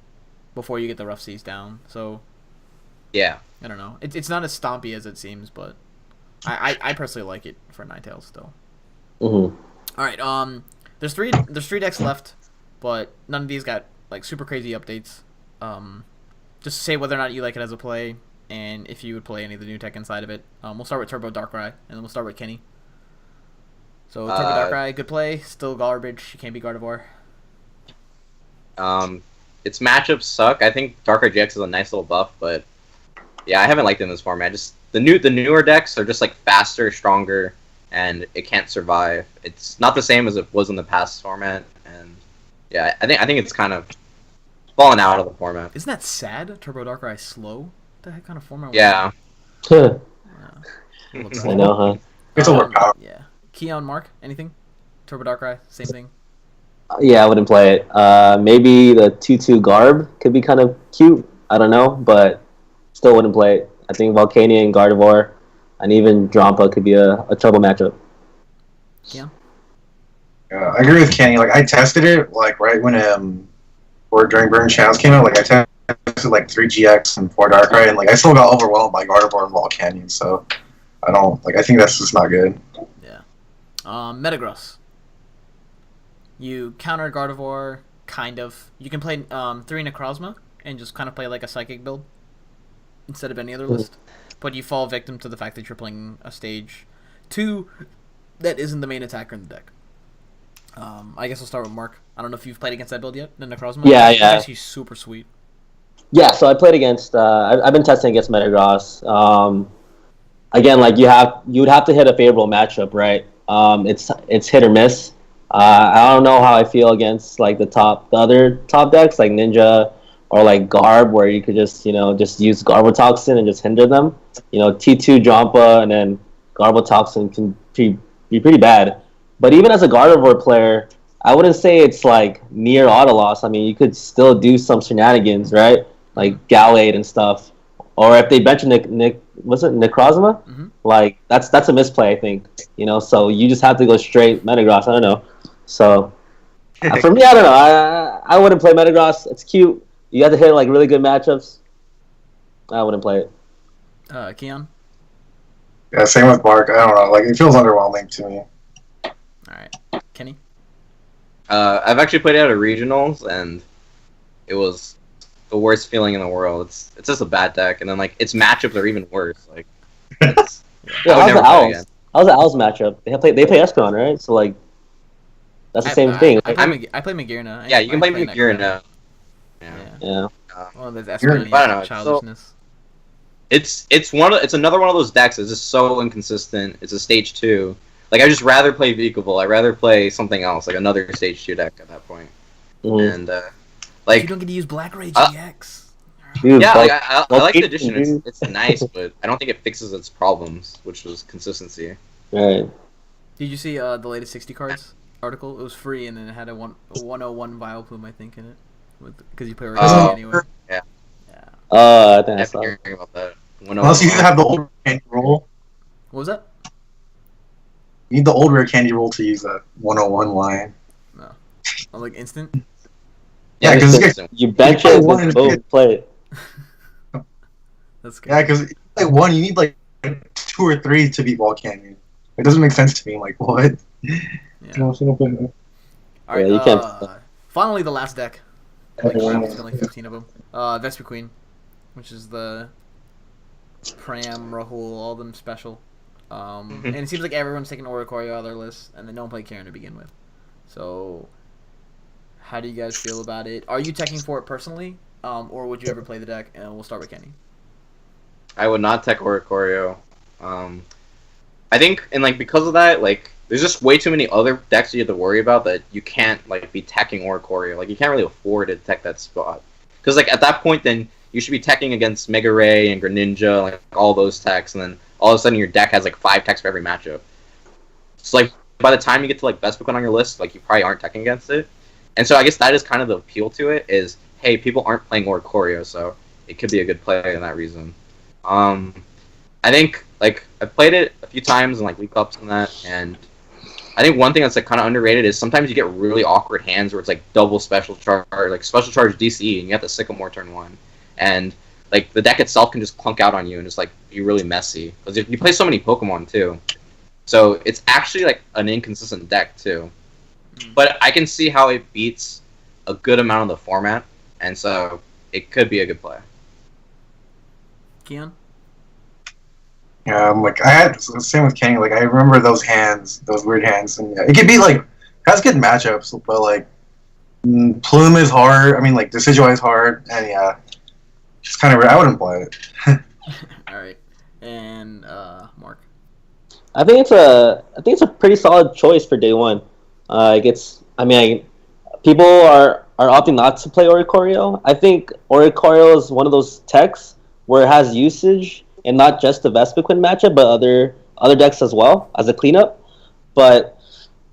before you get the Rough Seas down. So yeah, I don't know. It's not as stompy as it seems, but I personally like it for Ninetales still. Mm-hmm. All right. There's three decks left, but none of these got like super crazy updates. Just say whether or not you like it as a play, and if you would play any of the new tech inside of it. We'll start with Turbo Darkrai, and then we'll start with Kenny. So Turbo Darkrai, good play, still garbage. You can't beat Gardevoir. Its matchups suck. I think Darkrai GX is a nice little buff, but yeah, I haven't liked it in this format. Just the newer decks are just like faster, stronger, and it can't survive. It's not the same as it was in the past format, and yeah, I think it's kind of fallen out of the format. Isn't that sad? Turbo Darkrai slow? What the heck kind of format? Yeah. I know, huh? It's overpowered. Yeah. Kian, Mark, anything? Turbo Darkrai, same thing. Yeah, I wouldn't play it. Maybe the 2-2 Garb could be kind of cute. I don't know, but still wouldn't play it. I think Volcanion, Gardevoir, and even Drampa could be a trouble matchup. Yeah. Yeah, I agree with Kenny. Like I tested it like right when or during Burn Channels came out. Like I tested like 3 GX and 4 Darkrai, and like I still got overwhelmed by Gardevoir and Volcanion. So I don't like. I think that's just not good. Yeah. Metagross. You counter Gardevoir, kind of. You can play 3 Necrozma and just kind of play like a Psychic build instead of any other list. But you fall victim to the fact that you're playing a stage 2 that isn't the main attacker in the deck. I guess we'll start with Mark. I don't know if you've played against that build yet, the Necrozma. Yeah. It's actually super sweet. Yeah, so I played against. I've been testing against Metagross. Again, like you would have to hit a favorable matchup, right? It's hit or miss. I don't know how I feel against like the other top decks like Ninja or like Garb, where you could just use Garbotoxin and just hinder them. T2 Drampa and then Garbotoxin can be pretty bad. But even as a Gardevoir player, I wouldn't say it's like near auto loss. I mean, you could still do some shenanigans, right? Like Gallade and stuff. Or if they bench was it Necrozma? Mm-hmm. Like that's a misplay, I think. So you just have to go straight Metagross. I don't know. So for me, I don't know. I wouldn't play Metagross. It's cute. You have to hit like really good matchups. I wouldn't play it. Kian? Yeah, same with Mark. I don't know. Like it feels underwhelming to me. Alright. Kenny? I've actually played out at regionals, and it was the worst feeling in the world. It's just a bad deck, and then like its matchups are even worse. Like, how's the Owls matchup? They play Espeon, right? So like, that's the same thing. I play Magearna. Yeah, you can play Magearna. Yeah. Well, there's Espeon I don't know. childishness. It's another one of those decks that's just so inconsistent. It's a stage 2. Like I'd just rather play Vikavolt. I'd rather play something else, like another stage 2 deck at that point. Mm-hmm. And like you don't get to use Darkrai GX. Dude, yeah, I like the addition. It's nice, but I don't think it fixes its problems, which was consistency. Right. Did you see the latest 60 cards article? It was free, and then it had a 101 Vileplume, I think, in it, because you play Rayquaza anyway. Yeah. I think I I've saw. been hearing about that. Unless you have the old candy roll. What was that? You need the old rare candy roll to use that 101 line. No. Oh, like instant? Yeah, because you bench it and boom, play it. That's good. Yeah, because like one, you need like 2 or 3 to beat Volcanion. It doesn't make sense to me. I'm like, what? Yeah. No, Alright, Yeah, you can't. finally the last deck. There's been like 15 of them. Vespiquen, which is the Pram, Rahul, all of them special. And it seems like everyone's taking Oricorio out of their list, and they don't play Karen to begin with. So, how do you guys feel about it? Are you teching for it personally, or would you ever play the deck? And we'll start with Kenny. I would not tech Oricorio. I think, and like because of that, like there's just way too many other decks you have to worry about that you can't like be teching Oricorio. Like you can't really afford to tech that spot, because like at that point, then you should be teching against Mega Ray and Greninja, like all those techs, and then all of a sudden your deck has like 5 techs for every matchup. So like by the time you get to like Vespiquen on your list, like you probably aren't teching against it. And so I guess that is kind of the appeal to it is, hey, people aren't playing Oricorio, so it could be a good play in that reason. I think like I've played it a few times in like League Cups and that, and I think one thing that's like kind of underrated is sometimes you get really awkward hands where it's like double special charge, like special charge DCE, and you have to Sycamore turn 1, and like the deck itself can just clunk out on you and just like be really messy because you play so many Pokemon too, so it's actually like an inconsistent deck too. But I can see how it beats a good amount of the format, and so it could be a good play. Kian? Yeah, like I had same with Kenny. Like I remember those hands, those weird hands, and yeah, it could be like has good matchups, but like Plume is hard. I mean, like Decidueye is hard, and yeah, it's kind of I wouldn't play it. All right, and Mark. I think it's a pretty solid choice for day one. People are opting not to play Oricorio. I think Oricorio is one of those techs where it has usage, and not just the Vespiquen matchup, but other decks as well as a cleanup. But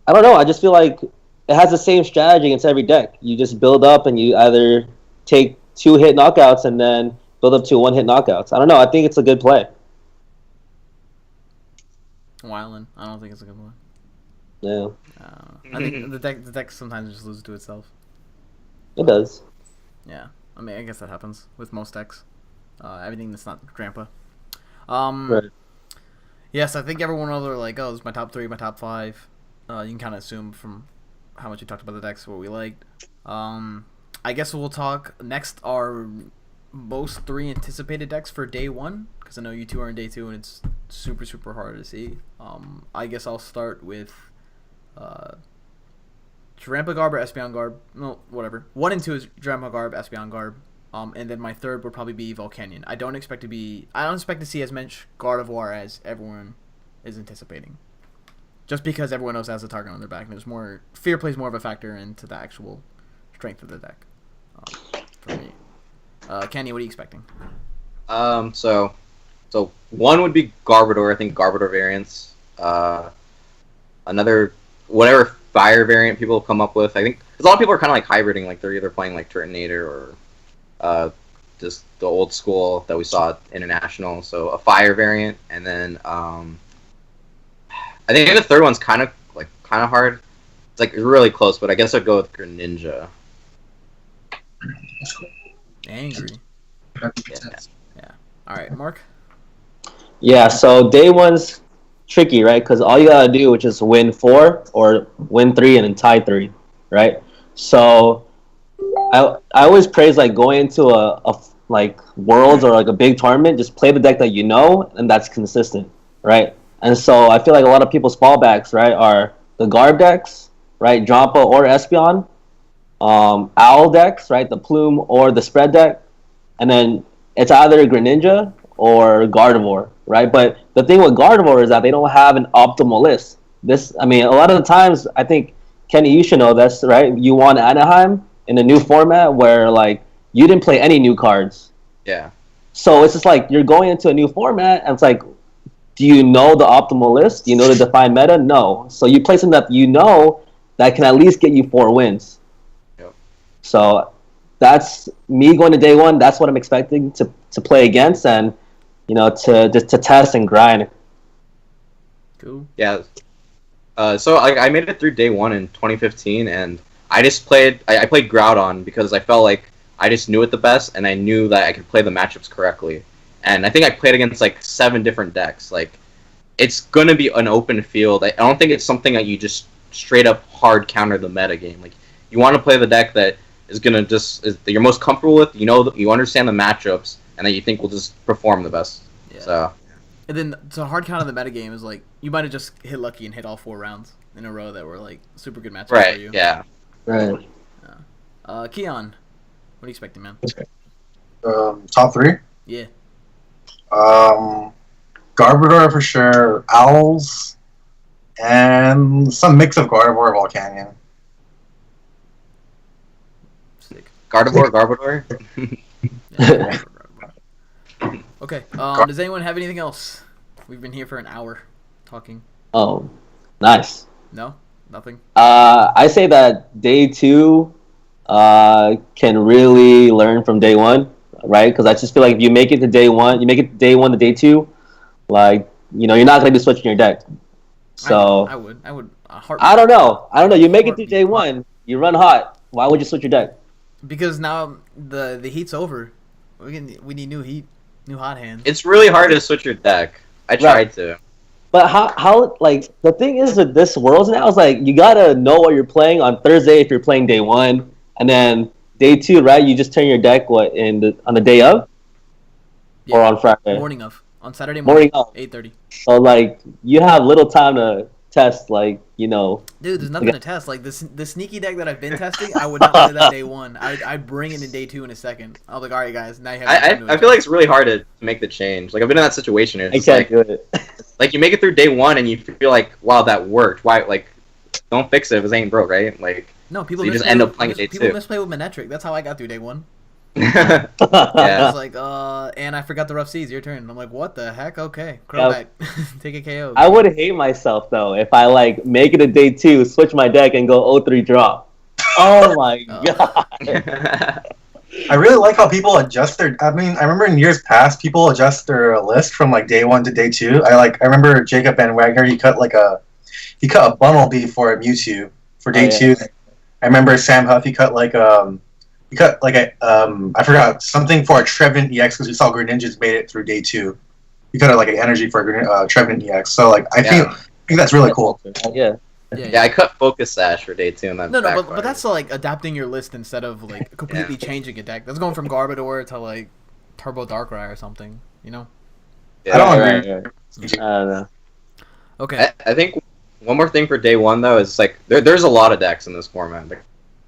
I don't know. I just feel like it has the same strategy against every deck. You just build up and you either take 2-hit knockouts and then build up to 1-hit knockouts. I don't know. I think it's a good play. Wildin'. I don't think it's a good one. Yeah, I think the deck sometimes just loses to itself. it does. Yeah. I mean, I guess that happens with most decks. Everything that's not Drampa. Right. Yes, I think everyone else are like, oh, this is my top 3, my top 5. You can kind of assume from how much you talked about the decks what we liked. I guess we'll talk next our most 3 anticipated decks for day 1, because I know you two are in day 2 and it's super, super hard to see. I guess I'll start with Drampa Garb or Espeon Garb. No, whatever. 1 and 2 is Drampa Garb, Espeon Garb. And then my third would probably be Volcanion. I don't expect to see as much Gardevoir as everyone is anticipating. Just because everyone else has a target on their back, and there's more fear plays more of a factor into the actual strength of the deck. For me, Kenny, what are you expecting? So 1 would be Garbodor. I think Garbodor variants. Another whatever fire variant people come up with. I think because a lot of people are kind of like hybriding, like they're either playing like Turtonator or just the old school that we saw at International. So a fire variant, and then I think the third one's kind of hard. It's like really close, but I guess I'd go with Greninja. Angry. Yeah. All right, Mark. Yeah, so day 1's tricky, right? Because all you gotta do, which is win 4 or win 3 and then tie 3, right? So I always praise like going into a like Worlds or like a big tournament, just play the deck that you know and that's consistent, right? And so I feel like a lot of people's fallbacks, right, are the Garb decks, right, Drampa or Espeon, Owl decks, right, the Plume or the Spread deck, and then it's either Greninja or Gardevoir, right? But the thing with Gardevoir is that they don't have an optimal list. A lot of the times, I think, Kenny, you should know this, right? You won Anaheim in a new format where, like, you didn't play any new cards. Yeah. So it's just like you're going into a new format, and it's like, do you know the optimal list? Do you know the defined meta? No. So you play something that you know that can at least get you 4 wins. Yep. So that's me going to day 1. That's what I'm expecting to play against, and to test and grind. Cool. Yeah. So I made it through day 1 in 2015, and I just played. I played Groudon because I felt like I just knew it the best, and I knew that I could play the matchups correctly. And I think I played against like 7 different decks. Like, it's gonna be an open field. I don't think it's something that you just straight up hard counter the meta game. Like, you want to play the deck that is gonna that you're most comfortable with. You understand the matchups, and that you think will just perform the best. Yeah. So. And then to hard count of the metagame is like you might have just hit lucky and hit all 4 rounds in a row that were like super good matchups Right. for you. Yeah. Right. Kian, what are you expecting, man? Top 3? Yeah. Garbodor for sure, Owls, and some mix of Gardevoir Volcanion. Sick. Garbodor. Yeah, okay. Does anyone have anything else? We've been here for an hour talking. Oh, nice. No? Nothing? I say that day 2 can really learn from day 1, right? Because I just feel like if you make it to day 1, you make it day 1 to day 2, like, you're not going to be switching your deck. So I would. I don't know. You make it to day 1, you run hot. Why would you switch your deck? Because now the heat's over. We need new heat, new hot hands. It's really hard to switch your deck. I tried to. But how like the thing is with this Worlds now is like you gotta know what you're playing on Thursday if you're playing day 1, and then day 2, right? You just turn your deck on the day of, or on Friday on Saturday morning of 8:30. So like you have little time to test, like Dude, there's nothing to test. Like the sneaky deck that I've been testing, I would not play that day 1. I'd bring it in day 2 in a second. I was like, all right, guys, now you have. I feel like it's really hard to make the change. Like, I've been in that situation. It's I can't do it. Like, you make it through day 1 and you feel like, wow, that worked. Why? Like, don't fix it if it ain't broke, right? Like, no, people so you just end up playing day 2. People misplay with Manectric. That's how I got through day 1. Yeah. I was like, and I forgot the rough seas. Your turn. I'm like, what the heck? Okay, Crobat, take a KO. I would hate myself though if I like make it a day 2, switch my deck, and go 0-3 drop. Oh my god! I really like how people adjust their. I mean, I remember in years past, people adjust their list from like day 1 to day 2. I remember Jacob Van Wagner. He cut a Bunnelby for a Mewtwo for day 2. I remember Sam Huff. He cut a I forgot something for a Trevenant EX because we saw Greninjas made it through day 2. He cut an energy for a Trevenant EX. So like I think that's really cool. Yeah. I cut Focus Sash for day 2 and then but that's like adapting your list instead of like completely changing a deck. That's going from Garbodor to like Turbo Darkrai or something, you know? I don't agree. I don't know. Okay. I think one more thing for day 1 though is like there's a lot of decks in this format. Like,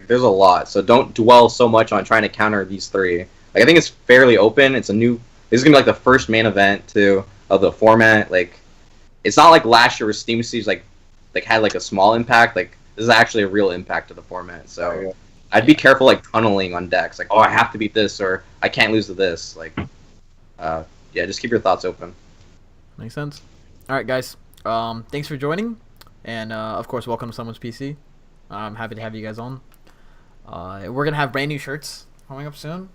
there's a lot, so don't dwell so much on trying to counter these 3. Like I think it's fairly open. This is gonna be like the first main event of the format. Like it's not like last year where Steam Siege like had like a small impact. Like this is actually a real impact to the format. So I'd be careful like tunneling on decks. Like, oh, I have to beat this or I can't lose to this. Like, just keep your thoughts open. Makes sense. All right, guys. Thanks for joining, and of course, welcome to Someone's PC. I'm happy to have you guys on. We're gonna have brand new shirts coming up soon,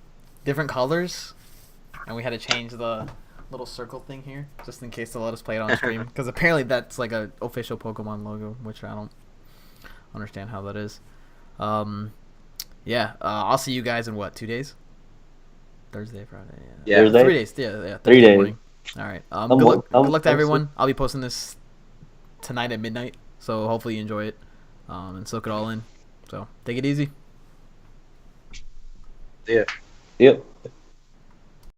different colors, and we had to change the little circle thing here just in case to let us play it on stream because apparently that's like a official Pokemon logo, which I don't understand how that is. I'll see you guys in what, 2 days? Thursday, Friday. Yeah. Thursday? 3 days. Yeah. 3 days. Morning. All right. Good luck to everyone. I'll be posting this tonight at midnight, so hopefully you enjoy it and soak it all in. So take it easy. Yeah. Yep.